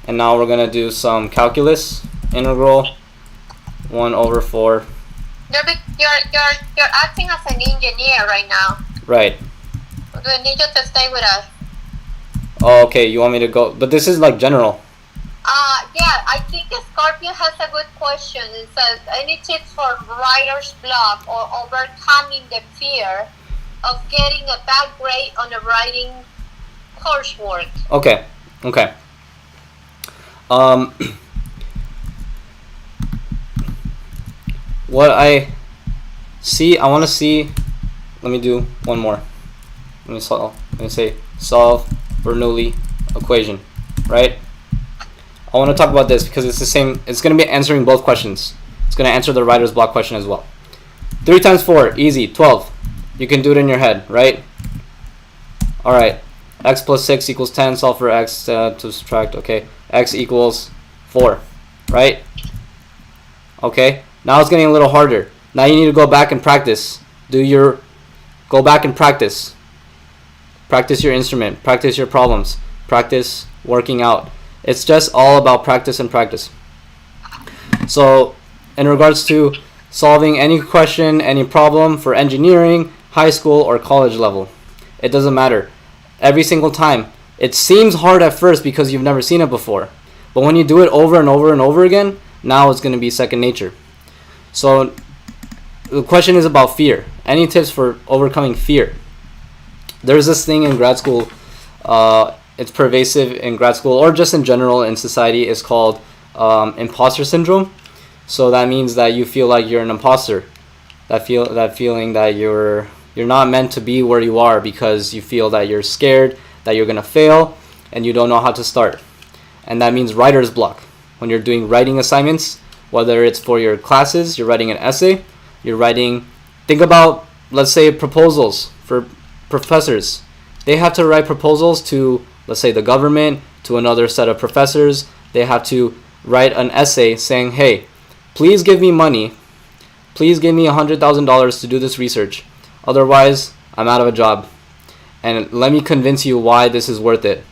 And now we're gonna do some calculus. Integral 1 over 4. You're acting as an engineer right now. Right. We need you to stay with us. Oh, okay, you want me to go? But this is like general. Yeah, I think Scorpio has a good question. It says, any tips for writer's block or overcoming the fear of getting a bad grade on the writing coursework? Okay. What I want to see, let me do one more. Let me say solve Bernoulli equation, right? I want to talk about this because it's the same. It's going to be answering both questions. It's going to answer the writer's block question as well. 3 times 4, easy, 12. You can do it in your head, right? All right. X plus 6 equals 10. Solve for x to subtract. Okay. X equals 4, right? Okay. Now it's getting a little harder. Now you need to go back and practice. Go back and practice. Practice your instrument. Practice your problems. practice, working out. It's just all about practice and practice. So in regards to solving any question, any problem for engineering, high school or college level, it doesn't matter. Every single time, it seems hard at first because you've never seen it before. But when you do it over and over and over again, now it's going to be second nature. So the question is about fear. Any tips for overcoming fear? There's this thing in grad school, it's pervasive in grad school or just in general in society. It's called imposter syndrome. So that means that you feel like you're an imposter. That feeling that you're not meant to be where you are because you feel that you're scared, that you're going to fail, and you don't know how to start. And that means writer's block. When you're doing writing assignments, whether it's for your classes, you're writing an essay, think about, let's say, proposals for professors. They have to write proposals to, let's say, the government, to another set of professors. They have to write an essay saying, hey, please give me money. Please give me $100,000 to do this research. Otherwise, I'm out of a job. And let me convince you why this is worth it.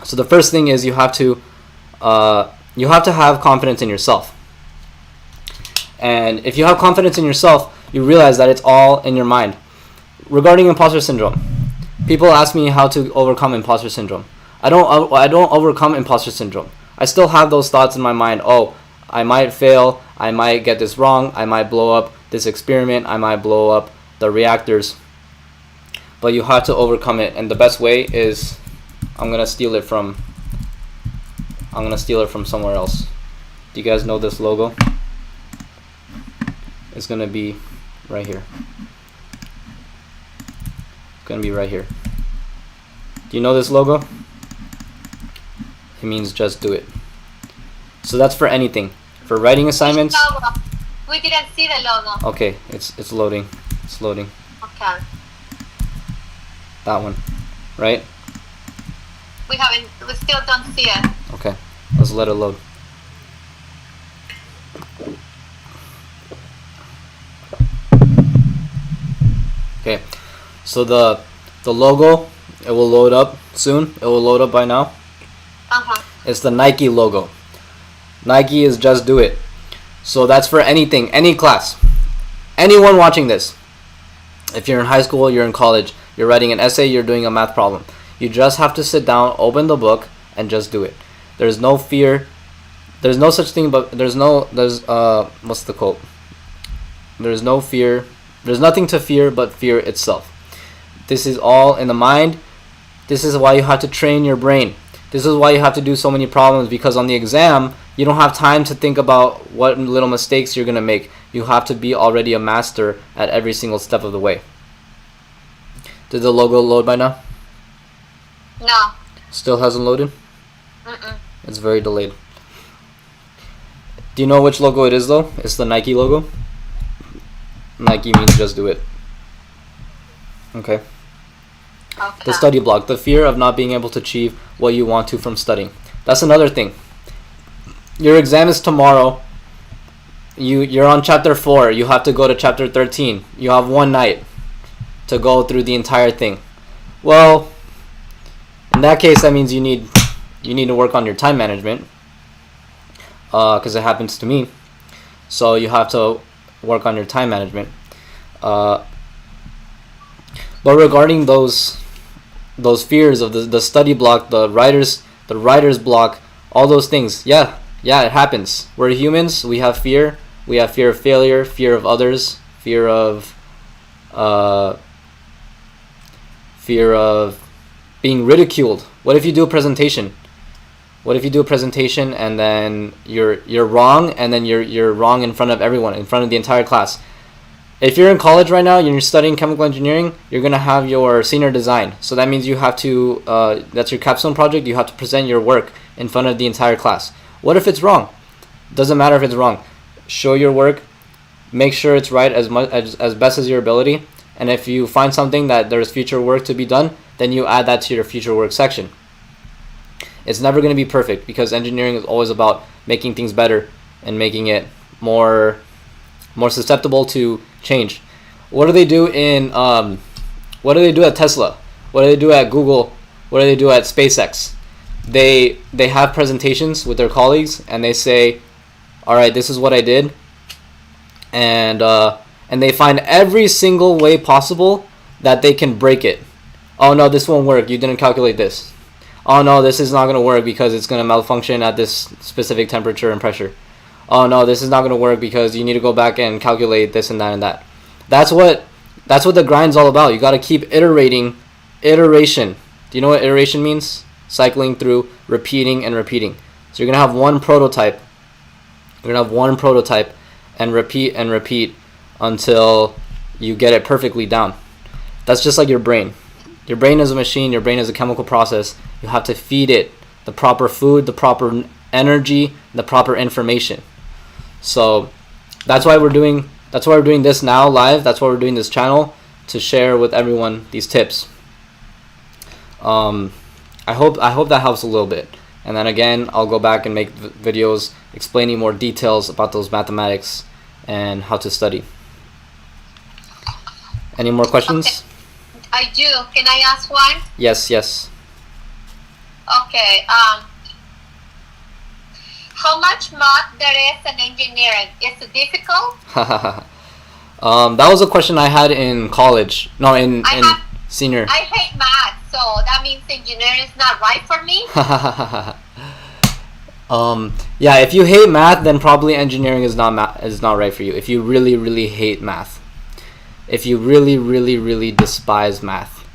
So the first thing is you have to have confidence in yourself. And if you have confidence in yourself, you realize that it's all in your mind. Regarding imposter syndrome, people ask me how to overcome imposter syndrome. I don't overcome imposter syndrome. I still have those thoughts in my mind. Oh, I might fail. I might get this wrong. I might blow up this experiment. I might blow up the reactors. But you have to overcome it, and the best way is I'm gonna steal it from somewhere else. Do you guys know this logo? It's gonna be right here. It's gonna be right here. Do you know this logo? It means just do it. So that's for anything. For writing assignments. Logo. We didn't see the logo. Okay, it's loading. It's loading. Okay. That one, right? We still don't see it. Okay, let's let it load. Okay, so the logo, it will load up soon. It will load up by now. It's the Nike logo. Nike is just do it. So that's for anything, any class. Anyone watching this. If you're in high school, you're in college, you're writing an essay, you're doing a math problem. You just have to sit down, open the book, and just do it. There's no fear. There's no such thing, but what's the quote? There's no fear. There's nothing to fear but fear itself. This is all in the mind. This is why you have to train your brain. This is why you have to do so many problems, because on the exam, you don't have time to think about what little mistakes you're going to make. You have to be already a master at every single step of the way. Did the logo load by now? No. Still hasn't loaded? Mm-mm. It's very delayed. Do you know which logo it is though? It's the Nike logo. Nike means just do it. Okay. The study block, the fear of not being able to achieve what you want to from studying. That's another thing. Your exam is tomorrow. You're on chapter 4. You have to go to chapter 13. You have one night to go through the entire thing. Well, in that case, that means you need to work on your time management, because it happens to me. So you have to work on your time management. But regarding those fears of the study block, the writer's block, all those things, yeah, it happens. We're humans. We have fear. We have fear of failure, fear of others, fear of being ridiculed. What if you do a presentation? What if you do a presentation and then you're wrong, and then you're wrong in front of everyone, in front of the entire class? If you're in college right now and you're studying chemical engineering, you're going to have your senior design. So that means you have to, that's your capstone project, you have to present your work in front of the entire class. What if it's wrong? Doesn't matter if it's wrong. Show your work, make sure it's right as best as your ability, and if you find something that there's future work to be done, then you add that to your future work section. It's never going to be perfect, because engineering is always about making things better and making it more susceptible to change. What do they do at Tesla? What do they do at Google? What do they do at SpaceX? they have presentations with their colleagues, and they say, all right, this is what I did, and they find every single way possible that they can break it. Oh no, this won't work, you didn't calculate this. Oh no, this is not going to work because it's going to malfunction at this specific temperature and pressure. Oh no, this is not going to work because you need to go back and calculate this and that and that. That's what the grind's all about. You got to keep iteration. Do you know what iteration means? Cycling through, repeating and repeating. So you're going to have one prototype. You're going to have one prototype and repeat until you get it perfectly down. That's just like your brain. Your brain is a machine. Your brain is a chemical process. You have to feed it the proper food, the proper energy, the proper information. So that's why we're doing this now live. That's why we're doing this channel, to share with everyone these tips. I hope that helps a little bit. And then again, I'll go back and make videos explaining more details about those mathematics and how to study. Any more questions? Okay. I do. Can I ask one? Yes. Okay. How much math there is in engineering? Is it difficult? That was a question I had in college. No, in senior. I hate math, so that means engineering is not right for me. Yeah, if you hate math, then probably engineering is not right for you. If you really, really hate math. If you really, really, really despise math.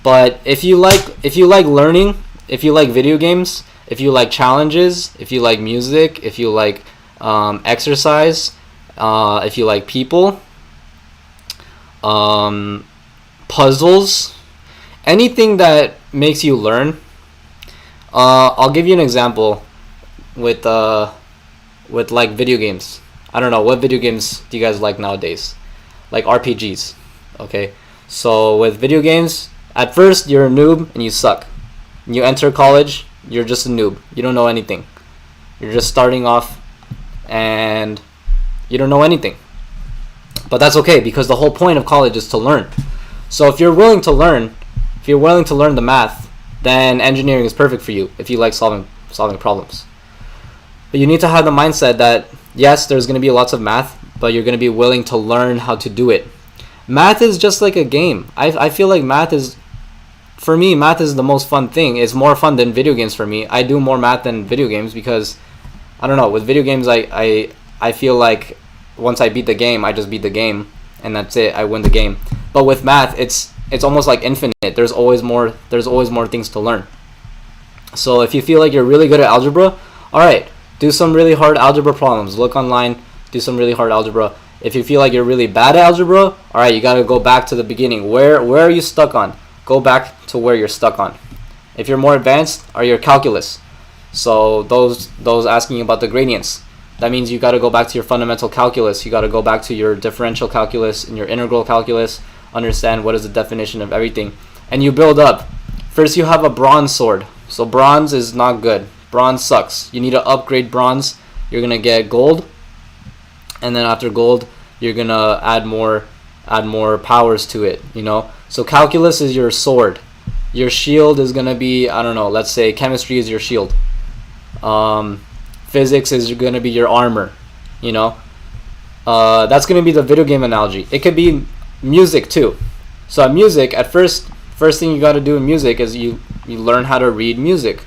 But if you like learning, if you like video games, if you like challenges, if you like music, if you like exercise, if you like people, puzzles, anything that makes you learn. I'll give you an example with like video games. I don't know, what video games do you guys like nowadays? Like RPGs. Okay, so with video games, at first you're a noob and you suck. You enter college, you're just a noob. You don't know anything. You're just starting off and you don't know anything. But that's okay, because the whole point of college is to learn. So if you're willing to learn the math, then engineering is perfect for you if you like solving problems. But you need to have the mindset that yes, there's going to be lots of math, but you're going to be willing to learn how to do it. Math is just like a game. I feel like math is the most fun thing. It's more fun than video games for me. I do more math than video games because, I don't know, with video games I feel like once I beat the game, I just beat the game and that's it. I win the game. But with math, it's almost like infinite. There's always more things to learn. So if you feel like you're really good at algebra, all right, do some really hard algebra problems. Look online, do some really hard algebra. If you feel like you're really bad at algebra, all right, you got to go back to the beginning. Where are you stuck on? Go back to where you're stuck on. If you're more advanced, are your calculus. So those asking about the gradients, that means you got to go back to your fundamental calculus. You got to go back to your differential calculus and your integral calculus, understand what is the definition of everything. And you build up. First you have a bronze sword. So bronze is not good. Bronze sucks. You need to upgrade bronze. You're going to get gold. And then after gold, you're going to add more powers to it, you know? So calculus is your sword. Your shield is going to be, I don't know, let's say chemistry is your shield. Physics is going to be your armor, you know? That's going to be the video game analogy. It could be music too. So at music, at first thing you got to do in music is you learn how to read music.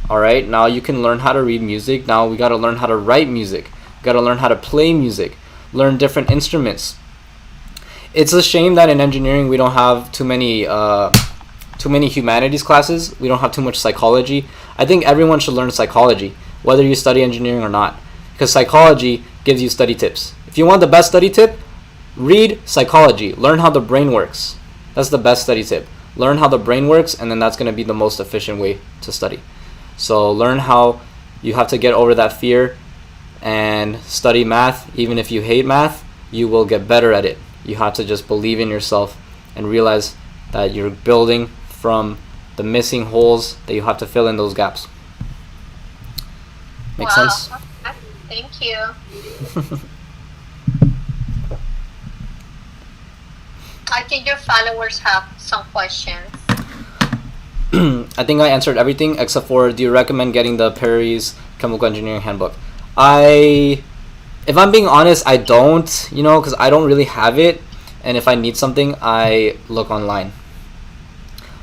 All right, now you can learn how to read music. Now we got to learn how to write music. We got to learn how to play music, learn different instruments. It's a shame that in engineering we don't have too many humanities classes. We don't have too much psychology. I think everyone should learn psychology, whether you study engineering or not, because psychology gives you study tips. If you want the best study tip, read psychology. Learn how the brain works. That's the best study tip. Learn how the brain works, and then that's going to be the most efficient way to study. So learn how you have to get over that fear and study math. Even if you hate math, you will get better at it. You have to just believe in yourself and realize that you're building from the missing holes that you have to fill in those gaps. Make sense? Thank you. I think your followers have some questions. I think I answered everything except for, do you recommend getting the Perry's Chemical Engineering Handbook? If I'm being honest, I don't, because I don't really have it, and if I need something, I look online.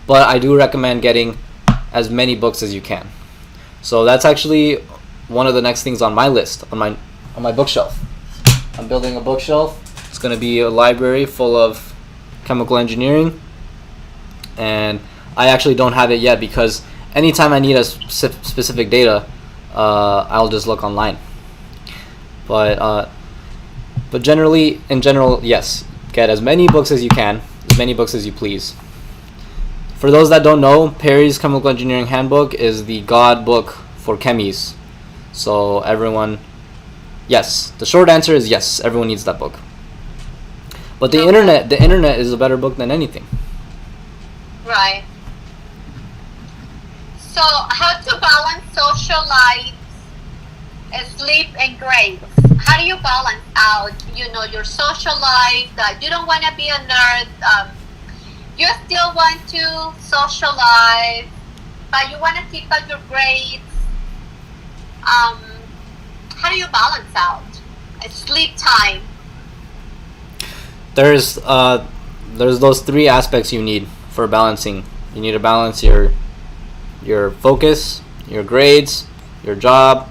But I do recommend getting as many books as you can. So that's actually one of the next things on my list, on my bookshelf. I'm building a bookshelf. It's going to be a library full of chemical engineering, and I actually don't have it yet because anytime I need a specific data, I'll just look online. But in general, yes, get as many books as you can, as many books as you please. For those that don't know, Perry's Chemical Engineering Handbook is the god book for chemies. So everyone, yes, the short answer is yes, everyone needs that book. But the internet is a better book than anything. Right. So how to balance social life, sleep, and grades? How do you balance out, your social life, that you don't want to be a nerd, you still want to socialize, but you want to keep up your grades? How do you balance out sleep time? There's those three aspects you need for balancing. You need to balance your focus, your grades, your job,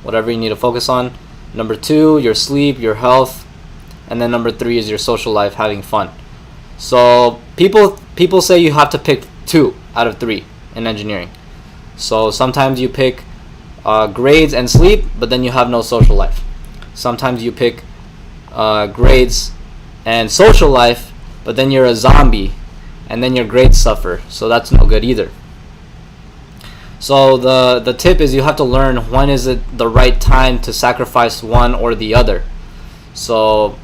whatever you need to focus on. Number 2, your sleep, your health, and then number 3 is your social life, having fun. So people say you have to pick 2 out of 3 in engineering. So sometimes you pick grades and sleep, but then you have no social life. Sometimes you pick grades and social life, but then you're a zombie, and then your grades suffer. So that's no good either. So the tip is you have to learn when is it the right time to sacrifice one or the other. So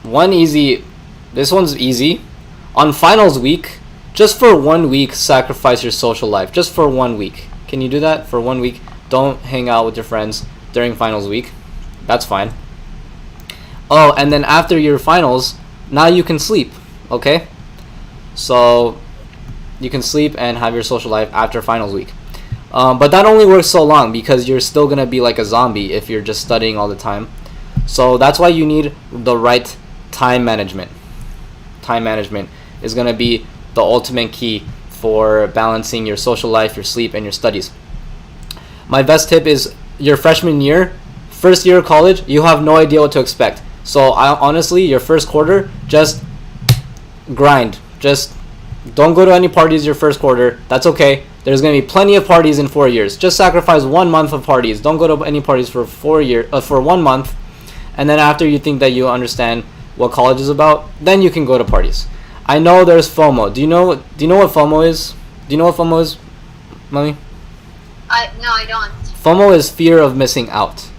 this one's easy. On finals week, just for 1 week, sacrifice your social life. Just for 1 week. Can you do that for 1 week? Don't hang out with your friends during finals week. That's fine. Oh, and then after your finals, now you can sleep. Okay? So you can sleep and have your social life after finals week. But that only works so long because you're still going to be like a zombie if you're just studying all the time. So that's why you need the right time management. Time management is going to be the ultimate key for balancing your social life, your sleep, and your studies. My best tip is your freshman year, first year of college, you have no idea what to expect. So honestly, your first quarter, just grind. Just don't go to any parties your first quarter. That's okay. There's going to be plenty of parties in 4 years. Just sacrifice 1 month of parties. Don't go to any parties for 1 month. And then after you think that you understand what college is about, then you can go to parties. I know there's FOMO. Do you know what FOMO is? Do you know what FOMO is, Mommy? No, I don't. FOMO is fear of missing out.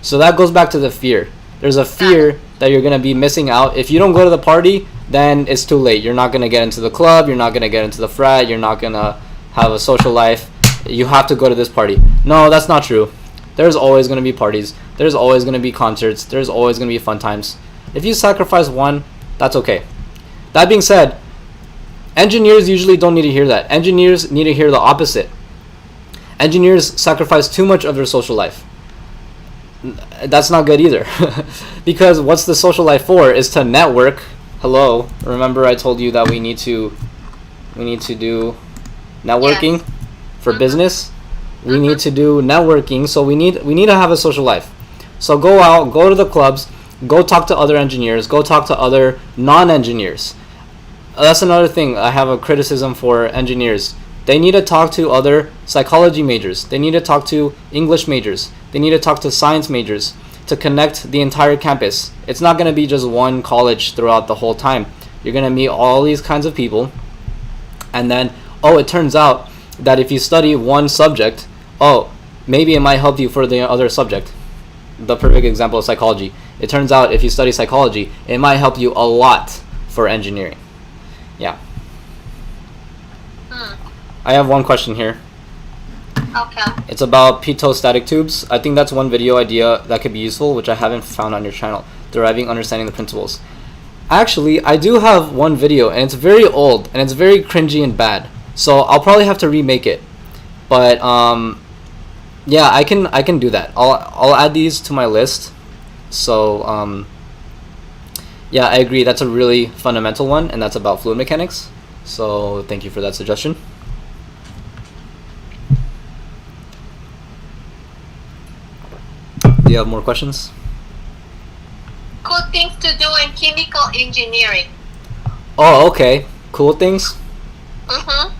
So that goes back to the fear. There's a fear that you're going to be missing out. If you don't go to the party, then it's too late. You're not going to get into the club. You're not going to get into the frat. You're not going to have a social life. You have to go to this party. No, that's not true. There's always going to be parties. There's always going to be concerts. There's always going to be fun times. If you sacrifice one, that's okay. That being said, engineers usually don't need to hear that. Engineers need to hear the opposite. Engineers sacrifice too much of their social life. That's not good either. Because what's the social life for is to network. Hello, remember I told you that we need to do networking for business. We need to do networking, so we need to have a social life. So go out, go to the clubs, go talk to other engineers, go talk to other non-engineers. That's another thing. I have a criticism for engineers. They need to talk to other psychology majors. They need to talk to English majors. They need to talk to science majors to connect the entire campus. It's not going to be just one college throughout the whole time. You're going to meet all these kinds of people. And then, it turns out that if you study one subject, maybe it might help you for the other subject. The perfect example is psychology. It turns out if you study psychology, it might help you a lot for engineering. Yeah. I have one question here. Okay. It's about pitot-static tubes. I think that's one video idea that could be useful, which I haven't found on your channel. Deriving, understanding the principles. Actually, I do have one video, and it's very old, and it's very cringy and bad. So I'll probably have to remake it. But yeah, I can do that. I'll add these to my list. So yeah, I agree. That's a really fundamental one, and that's about fluid mechanics. So thank you for that suggestion. Do you have more questions? Cool things to do in chemical engineering. Oh, okay. Cool things. Mm-hmm.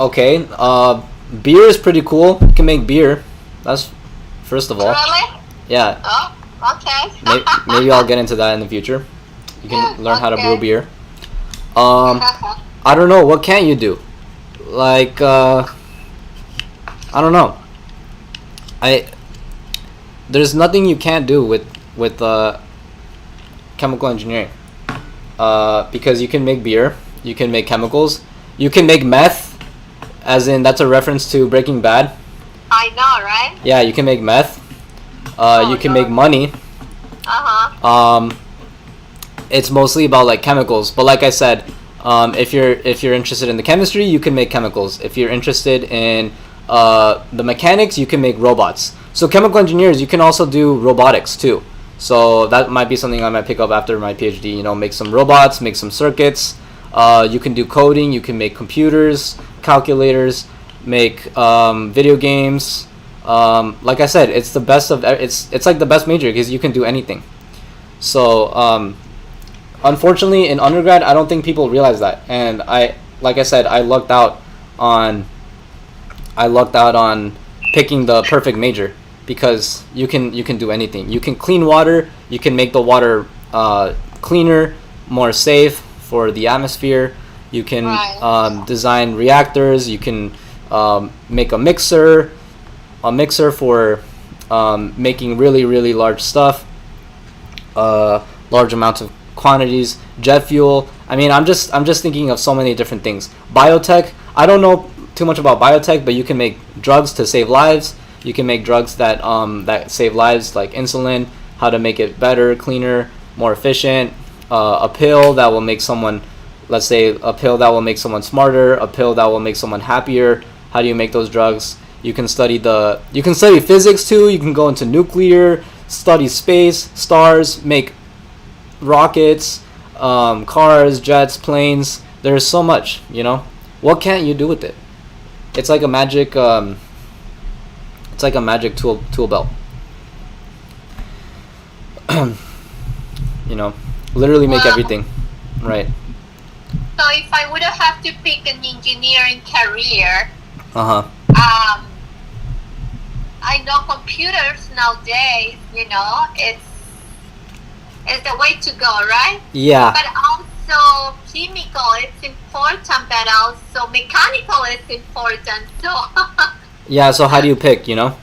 Okay. Beer is pretty cool. You can make beer. That's first of all. Really? Yeah. Oh, okay. Maybe I'll get into that in the future. You can learn how to brew Okay. beer. I don't know. What can you do? Like, I don't know. There's nothing you can't do with chemical engineering. Because you can make beer, you can make chemicals, you can make meth, as in that's a reference to Breaking Bad. I know, right? Yeah, you can make meth. You can no. make money. Uh-huh. It's mostly about like chemicals, but like I said, if you're interested in the chemistry, you can make chemicals. If you're interested in the mechanics, you can make robots. So chemical engineers, you can also do robotics too. So that might be something I might pick up after my PhD. You know, make some robots, make some circuits. You can do coding. You can make computers, calculators, make video games. Like I said, it's the best of. It's like the best major because you can do anything. So unfortunately, in undergrad, I don't think people realize that. And like I said, I lucked out on picking the perfect major. Because you can do anything. You can clean water. You can make the water cleaner, more safe for the atmosphere. You can Right. design reactors. You can make a mixer for making really large stuff, large amounts of quantities. Jet fuel. I mean, I'm just thinking of so many different things. Biotech. I don't know too much about biotech, but you can make drugs to save lives. You can make drugs that save lives, like insulin. How to make it better, cleaner, more efficient. A pill that will make someone, let's say, a pill that will make someone smarter. A pill that will make someone happier. How do you make those drugs? You can study physics too. You can go into nuclear, study space, stars, make rockets, cars, jets, planes. There's so much, you know. What can't you do with it? It's like a magic. It's like a magic tool belt. You know, literally make Wow. everything. Right. So if I would have to pick an engineering career, Uh-huh. I know computers nowadays, you know, it's the way to go, right? Yeah. But also chemical, it's important, but also mechanical is important. So Yeah, so how do you pick, you know?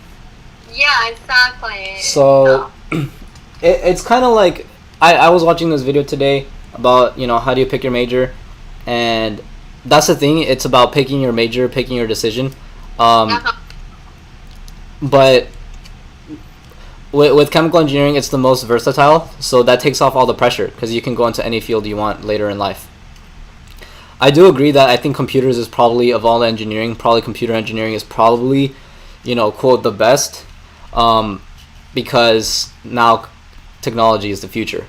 yeah, exactly. So it's kind of like I was watching this video today about, you know, how do you pick your major, and that's the thing. It's about picking your major, picking your decision. Uh-huh. But with chemical engineering, it's the most versatile, so that takes off all the pressure because you can go into any field you want later in life. I do agree that I think computers is probably, of all the engineering, probably computer engineering is probably, you know, quote, the best, because now technology is the future.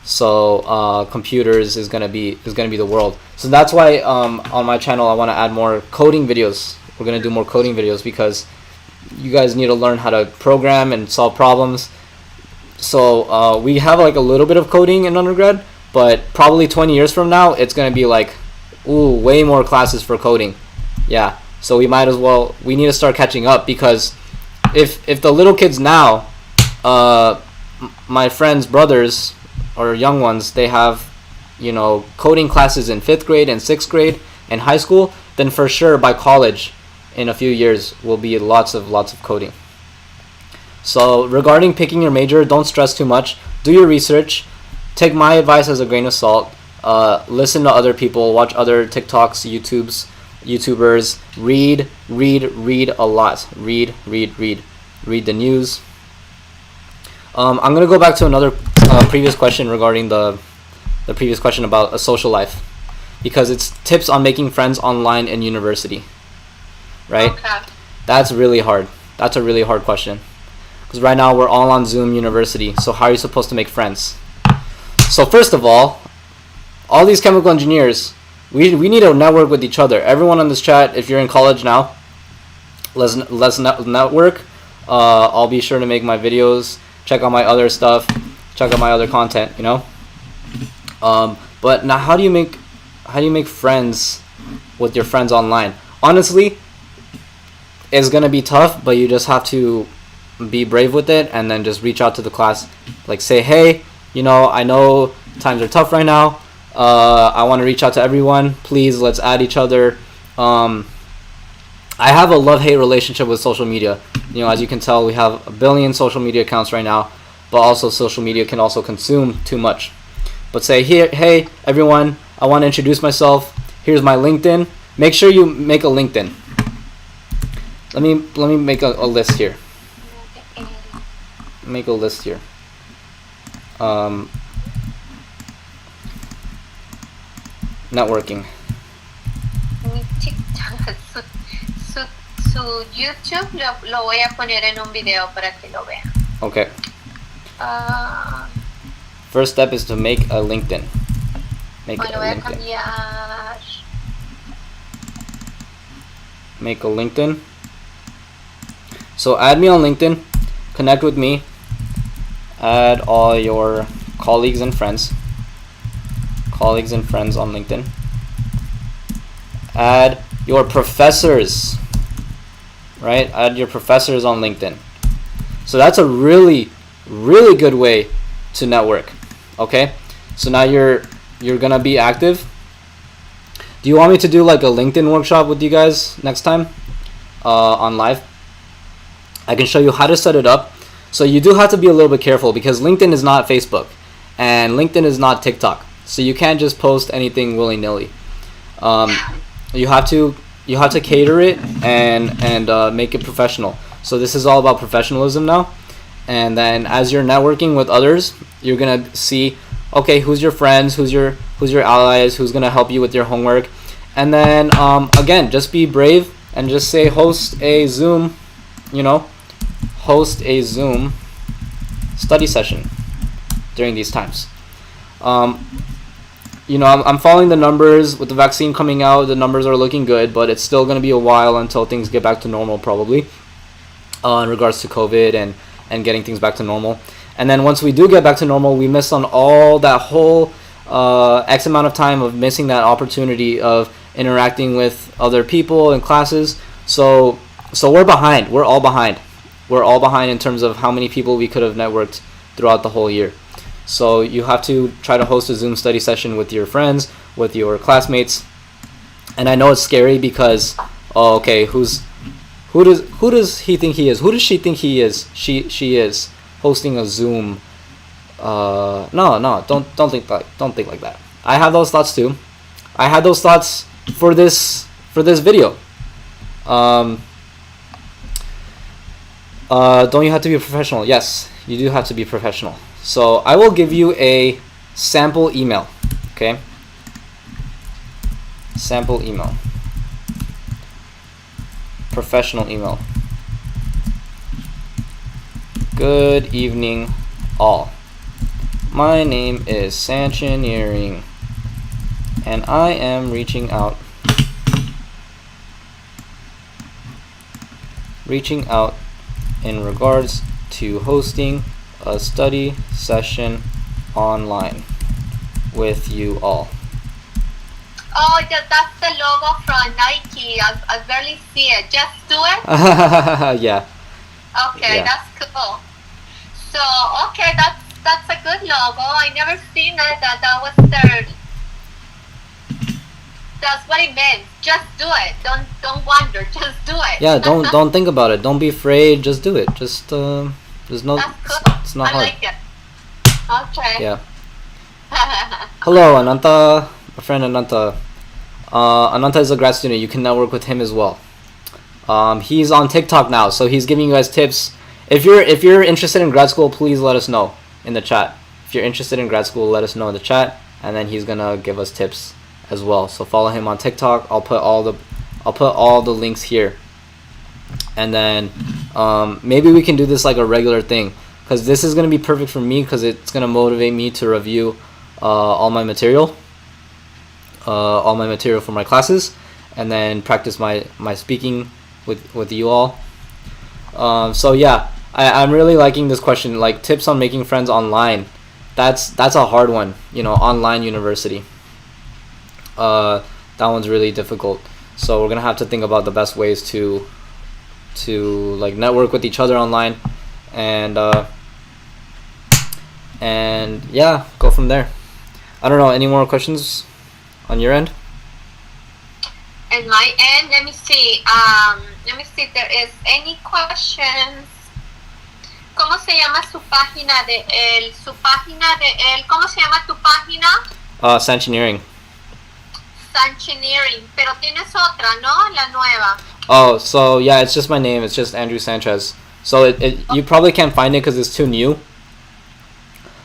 So computers is gonna be the world. So that's why on my channel I want to add more coding videos. We're gonna do more coding videos because you guys need to learn how to program and solve problems. So we have like a little bit of coding in undergrad, but probably 20 years from now it's gonna be like, ooh, way more classes for coding. Yeah. So we need to start catching up, because if the little kids now, my friends' brothers or young ones, they have, you know, coding classes in 5th grade and 6th grade and high school, then for sure by college in a few years will be lots of coding. So regarding picking your major, don't stress too much. Do your research. Take my advice as a grain of salt. Listen to other people, watch other TikToks, YouTubers, read a lot. Read the news. I'm gonna go back to another previous question regarding the previous question about a social life. because it's tips on making friends online in university, right? Okay. That's really hard. That's a really hard question. Because right now we're all on Zoom University, so how are you supposed to make friends? So first of all these chemical engineers, we need to network with each other. Everyone on this chat, if you're in college now, let's network. I'll be sure to make my videos, check out my other stuff, check out my other content, you know. But now, how do you make friends with your friends online? Honestly, it's gonna be tough, but you just have to be brave with it, and then just reach out to the class, like say, hey, you know, I know times are tough right now. I want to reach out to everyone. Please, let's add each other. I have a love-hate relationship with social media. You know, as you can tell, we have 1 billion social media accounts right now, but also social media can also consume too much. But say, here, hey, everyone, I want to introduce myself. Here's my LinkedIn. Make sure you make a LinkedIn. Let me make a list here. Make a list here. Networking. Mi TikTok, su YouTube lo voy a poner en un video para que lo vean. Okay. Ah, First step is to make a LinkedIn. Make bueno, a voy a LinkedIn. cambiar. Make a LinkedIn. So add me on LinkedIn. Connect with me. Add all your colleagues and friends. Colleagues and friends on LinkedIn. Add your professors. Right? Add your professors on LinkedIn. So that's a really, really good way to network. Okay? So now you're gonna be active. Do you want me to do like a LinkedIn workshop with you guys next time on live? I can show you how to set it up. So you do have to be a little bit careful, because LinkedIn is not Facebook and LinkedIn is not TikTok. So you can't just post anything willy-nilly. You have to cater it and make it professional. So this is all about professionalism now. And then as you're networking with others, you're gonna see, okay, who's your friends, who's your allies, who's gonna help you with your homework. And then again, just be brave and just say host a Zoom, host a Zoom study session during these times. I'm following the numbers with the vaccine coming out. The numbers are looking good, but it's still going to be a while until things get back to normal, probably, in regards to COVID and getting things back to normal. And then once we do get back to normal, we miss on all that whole X amount of time of missing that opportunity of interacting with other people in classes. So we're behind. We're all behind. We're all behind in terms of how many people we could have networked throughout the whole year. So you have to try to host a Zoom study session with your friends, with your classmates. And I know it's scary because, who does he think he is? Who does she think he is? She is hosting a Zoom. No, don't think like that. I have those thoughts too. I had those thoughts for this video. Don't you have to be a professional? Yes, you do have to be professional. So I will give you a sample email, okay? Sample email. Professional email. Good evening, all. My name is Sanchineering, and I am reaching out in regards to hosting a study session online with you all. Oh, that's the logo from Nike. I barely see it. Just do it? Yeah. Okay, Yeah. That's cool. So, okay, that's a good logo. I never seen it. That was their... That's what it meant. Just do it. Don't wonder. Just do it. Yeah, don't think about it. Don't be afraid. Just do it. Just there's no. That's cool. It's not I hard. like it. Okay. Yeah. Hello, Ananta. My friend Ananta. Ananta is a grad student. You can network with him as well. He's on TikTok now, so he's giving you guys tips. If you're interested in grad school, please let us know in the chat. If you're interested in grad school, let us know in the chat, and then he's gonna give us tips as well. So follow him on TikTok. I'll put all the links here, and then maybe we can do this like a regular thing, because this is gonna be perfect for me, because it's gonna motivate me to review all my material for my classes, and then practice my speaking with you all. So yeah, I'm really liking this question, like tips on making friends online. That's a hard one, online university. That one's really difficult. So we're gonna have to think about the best ways to like network with each other online, and yeah, go from there. I don't know, any more questions on your end? In my end, let me see if there is any questions. ¿Cómo se llama su página de él? ¿Cómo se llama tu página? Sanchineering. Sanchineering, pero tienes otra, ¿no? La nueva. Oh, so yeah, it's just my name. It's just Andrew Sanchez. So you probably can't find it because it's too new.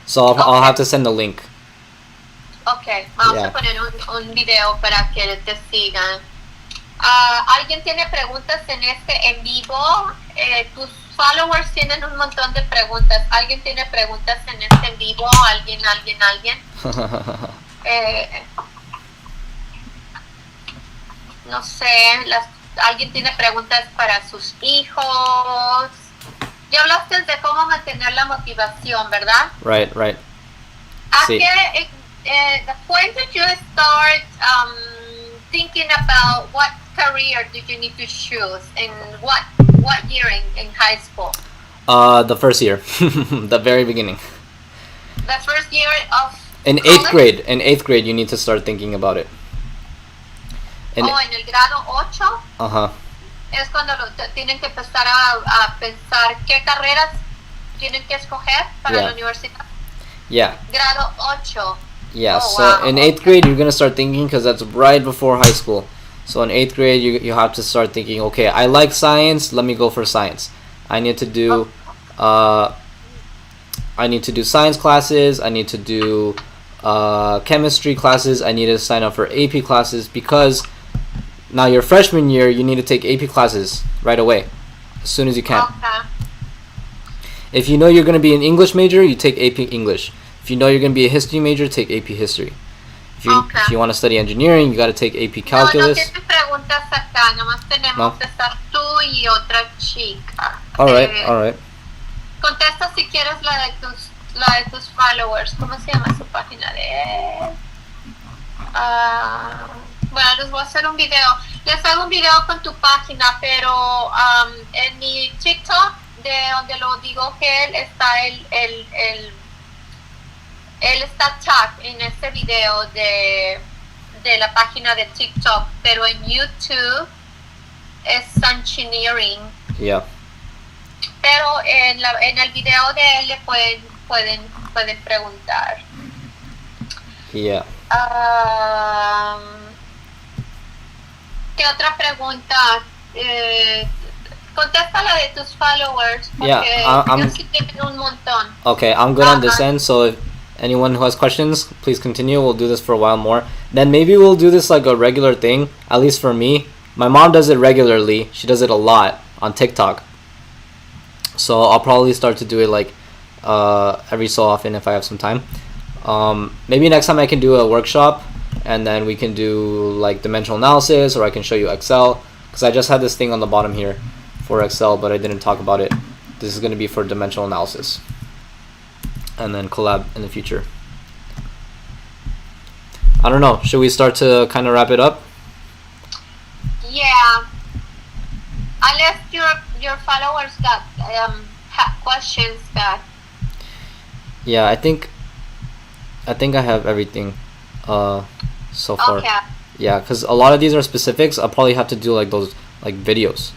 So I'll have to send the link. Okay, vamos a poner un video para que te sigan. ¿Alguien tiene preguntas en este en vivo? Tus followers tienen un montón de preguntas. ¿Alguien tiene preguntas en este en vivo? ¿Alguien? No sé, ¿alguien tiene preguntas para sus hijos? Ya hablaste de cómo mantener la motivación, ¿verdad? Right. Sí. When did you start thinking about what career did you need to choose, and what year in high school? The first year, the very beginning. The first year of in college? In eighth grade, you need to start thinking about it. En el grado 8. Ajá. Es cuando tienen que empezar a pensar qué carreras tienen que escoger para la universidad. Yeah. Grado 8. Yeah, so in 8th grade, you're going to start thinking, because that's right before high school. So in 8th grade, you have to start thinking, okay, I like science, let me go for science. I need to do science classes, I need to do chemistry classes, I need to sign up for AP classes, because now your freshman year, you need to take AP classes right away, as soon as you can. Okay. If you know you're going to be an English major, you take AP English. If you know you're going to be a history major, take AP History. If you want to study engineering, you got to take AP Calculus. No tienen preguntas acá, nomás tenemos esta tú y otra chica. All right. Contesta si quieres la de tus followers. ¿Cómo se llama su página de él? Bueno, les voy a hacer un video. Les hago un video con tu página, pero en mi TikTok, de donde lo digo que él está él está tag en este video de la página de TikTok, pero en YouTube es Sanchineering. Yeah. Pero en el video de él le pueden preguntar. Yeah. ¿Qué otra pregunta? Contesta la de tus followers, porque ellos sí tienen un montón. Okay, I'm good on this end, so if anyone who has questions, please continue. We'll do this for a while more. Then maybe we'll do this like a regular thing, at least for me. My mom does it regularly. She does it a lot on TikTok. So I'll probably start to do it like every so often if I have some time. Maybe next time I can do a workshop, and then we can do like dimensional analysis, or I can show you Excel, because I just had this thing on the bottom here for Excel, but I didn't talk about it. This is going to be for dimensional analysis, and then collab in the future. I don't know, should we start to kind of wrap it up? Yeah, unless your followers got have questions that. Yeah, I think I have everything so far. Okay. Yeah, because a lot of these are specifics. I'll probably have to do like those like videos.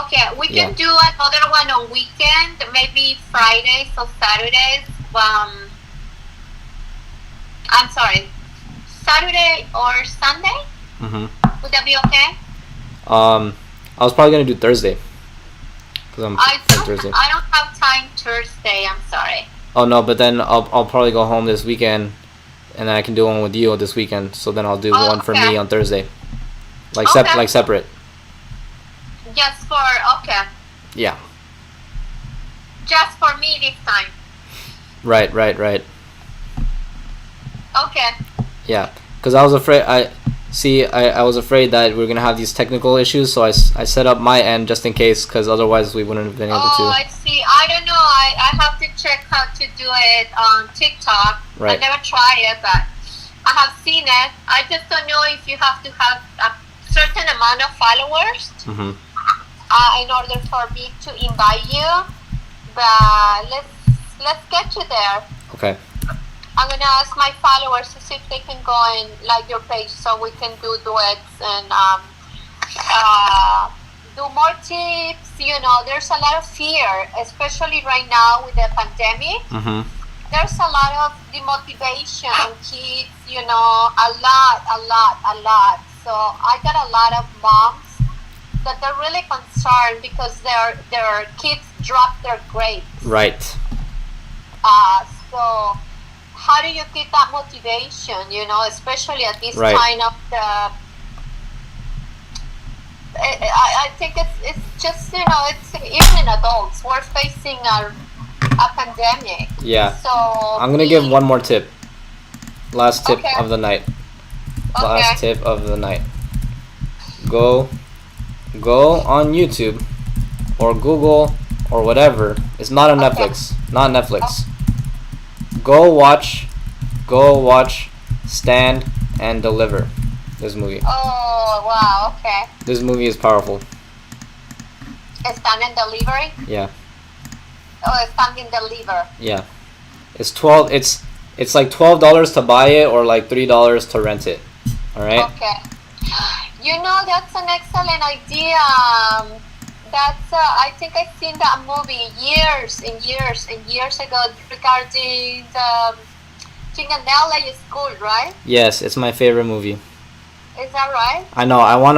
Okay, we can do another one on weekend, maybe Fridays or Saturdays. I'm sorry, Saturday or Sunday? Mm-hmm. Would that be okay? I was probably gonna do Thursday. Cause I don't have time Thursday. I'm sorry. Oh no, but then I'll probably go home this weekend, and then I can do one with you this weekend. So then I'll do one for me Okay. on Thursday, like Okay. like separate. Just for okay. Yeah. Just for me this time. Right. Okay. Yeah. Because I was afraid. I was afraid that we are gonna have these technical issues, so I set up my end just in case, because otherwise we wouldn't have been able Oh, to. I see. I don't know. I have to check how to do it on TikTok. Right. I never try it, but I have seen it. I just don't know if you have to have a certain amount of followers Mm-hmm. in order for me to invite you. But let's get you there. Okay. I'm gonna ask my followers to see if they can go and like your page so we can do duets and do more tips. You know, there's a lot of fear, especially right now with the pandemic. Mm-hmm. There's a lot of demotivation on kids. You know, a lot. So I got a lot of moms that they're really concerned because their kids drop their grades. Right. So how do you keep that motivation, you know, especially at this Right. time of the I think it's just, you know, it's even in adults we're facing a pandemic. Yeah. So I'm gonna give one more tip. Last tip Okay. of the night. Okay. Last tip of the night. Go on YouTube or Google or whatever. It's not on Okay. Netflix. Not Netflix. Go watch Stand and Deliver. This movie. Oh wow, okay. This movie is powerful. Stand and delivery? Yeah. Oh, stand and deliver. Yeah. It's like $12 to buy it or like $3 to rent it. All right? Okay. You know, that's an excellent idea. That's I think I've seen that movie years and years ago regarding the Chinganella school, right? Yes, it's my favorite movie. Is that right? I know. I want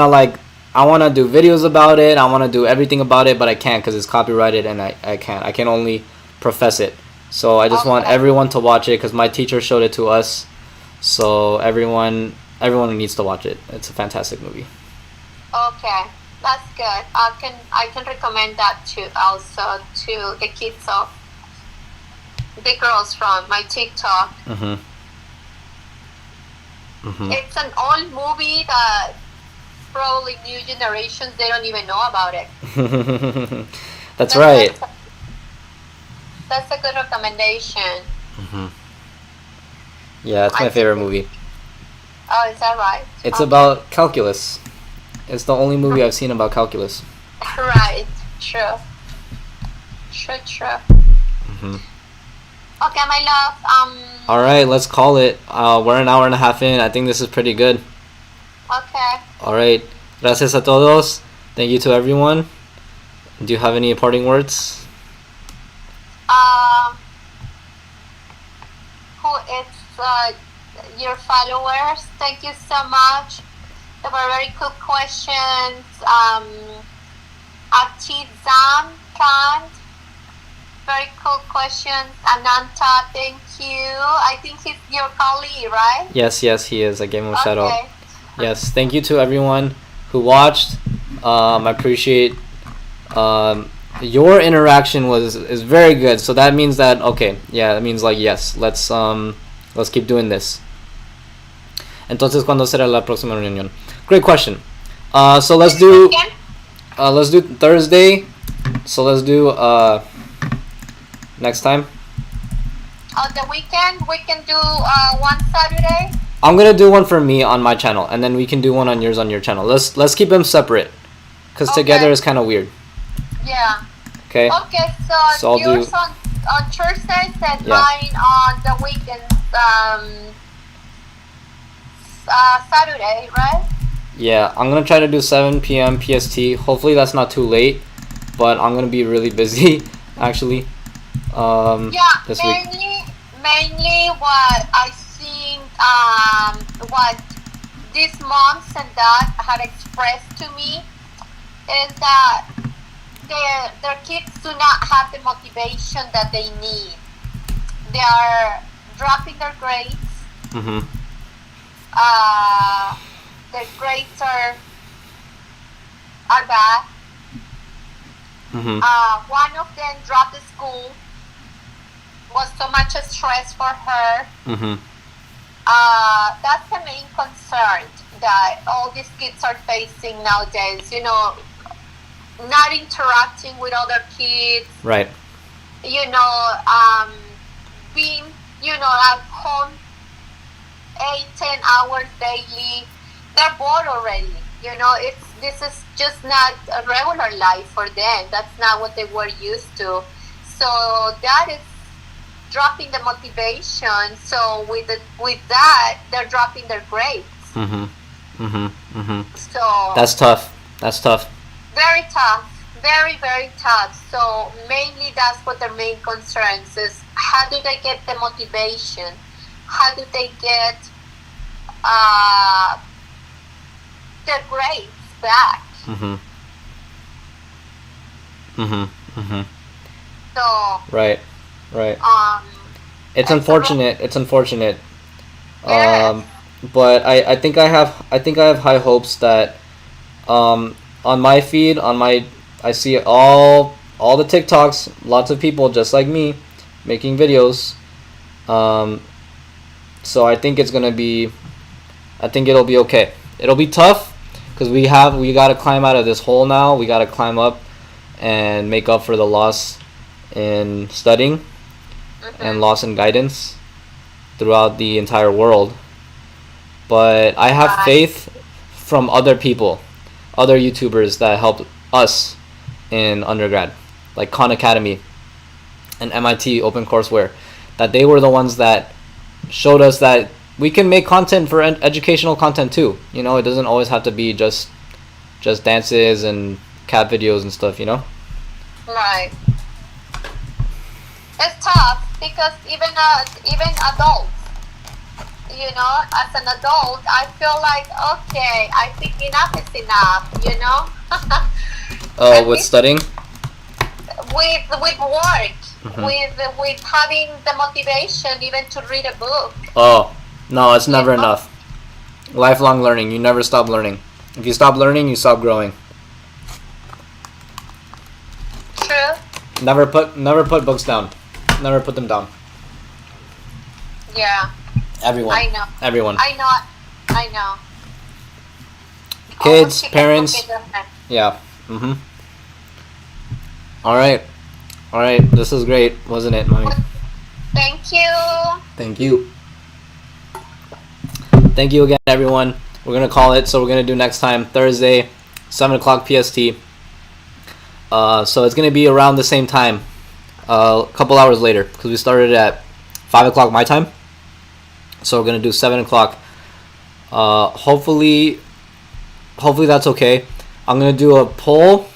to do videos about it. I want to do everything about it, but I can't because it's copyrighted and I can't. I can only profess it. So I just want Okay. everyone to watch it because my teacher showed it to us. So everyone needs to watch it. It's a fantastic movie. Okay, that's good. I can recommend that to also to the kids of the girls from my TikTok. Mhm. Mhm. It's an old movie that probably new generations they don't even know about it. That's right. That's a good recommendation. Mhm. Yeah, it's my favorite movie. Oh, is that right? It's Okay. about calculus. It's the only movie I've seen about calculus. Right. True. True. Mhm. Okay, my love. All right, let's call it. We're an hour and a half in. I think this is pretty good. Okay. All right. Gracias a todos. Thank you to everyone. Do you have any parting words? Who is your followers? Thank you so much. They were very cool questions. Artizan Kant. Very cool questions. Ananta, thank you. I think he's your colleague, right? Yes, he is. I gave him a shout out. Okay. Yes, thank you to everyone who watched. I appreciate your interaction is very good. So that means that that means like yes, let's keep doing this. Entonces, ¿cuándo será la próxima reunión? Great question. So let's do Thursday. So let's do next time. On the weekend, we can do one Saturday. I'm gonna do one for me on my channel, and then we can do one on yours on your channel. Let's keep them separate, cause Okay. together is kind of weird. Yeah. Okay. Okay, So I'll yours do- on Thursdays and Yeah. mine on the weekends. Saturday, right? Yeah, I'm gonna try to do 7 p.m. PST. Hopefully that's not too late, but I'm gonna be really busy actually. Yeah, This week. mainly what I seen, what these moms and dad had expressed to me is that their kids do not have the motivation that they need. They are dropping their grades. Mhm. The grades are bad. Mhm. One of them dropped school. Was so much stress for her. Mhm. That's the main concern that all these kids are facing nowadays. You know, not interacting with other kids. Right. You know, being at home 8-10 hours daily. They're bored already. You know, this is just not a regular life for them. That's not what they were used to. So that is dropping the motivation. So with that, they're dropping their grades. Mhm. Mhm. Mhm. So That's tough. That's tough. very tough, very very tough. So mainly that's what their main concerns is. How do they get the motivation? How do they get their grades back? Mhm. Mhm. Mhm. So Right. Right. It's it's a unfortunate. It's unfortunate. Yes. But I think I have high hopes that on my feed I see all the TikToks, lots of people just like me making videos. So I think it'll be okay. It'll be tough because we got to climb out of this hole now. We got to climb up and make up for the loss in studying and loss in guidance throughout the entire world. But I have Right. faith from other people, other YouTubers that helped us in undergrad, like Khan Academy and MIT OpenCourseWare, that they were the ones that showed us that we can make content for educational content too. You know, it doesn't always have to be just dances and cat videos and stuff, you know? Right. It's tough because even adults, you know, as an adult, I feel like okay, I think enough is enough. You know, At With least studying? with work, Mhm. with having the motivation even to read a book. Oh, no, it's never You know? enough. Lifelong learning. You never stop learning. If you stop learning, you stop growing. True. Never put books down. Never put them down. Yeah, Everyone. I know. Everyone. I know. Kids, Always keep a parents. book in their hand. Yeah. Mhm. All right. All right. This is great, wasn't it, mommy? Thank you. Thank you. Thank you again, everyone. We're gonna call it. So we're gonna do next time Thursday, 7 o'clock PST. So it's gonna be around the same time, a couple hours later, because we started at 5 o'clock my time. So we're gonna do 7 o'clock. Hopefully that's okay. I'm gonna do a poll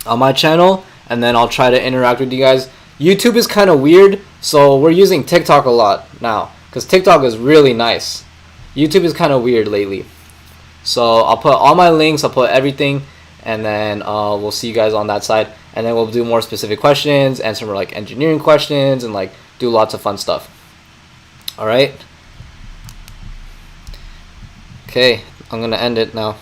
on my channel, and then I'll try to interact with you guys. YouTube is kind of weird, so we're using TikTok a lot now, because TikTok is really nice. YouTube is kind of weird lately. So I'll put all my links, I'll put everything, and then we'll see you guys on that side. And then we'll do more specific questions, answer more like engineering questions, and like do lots of fun stuff. All right. Okay, I'm gonna end it now.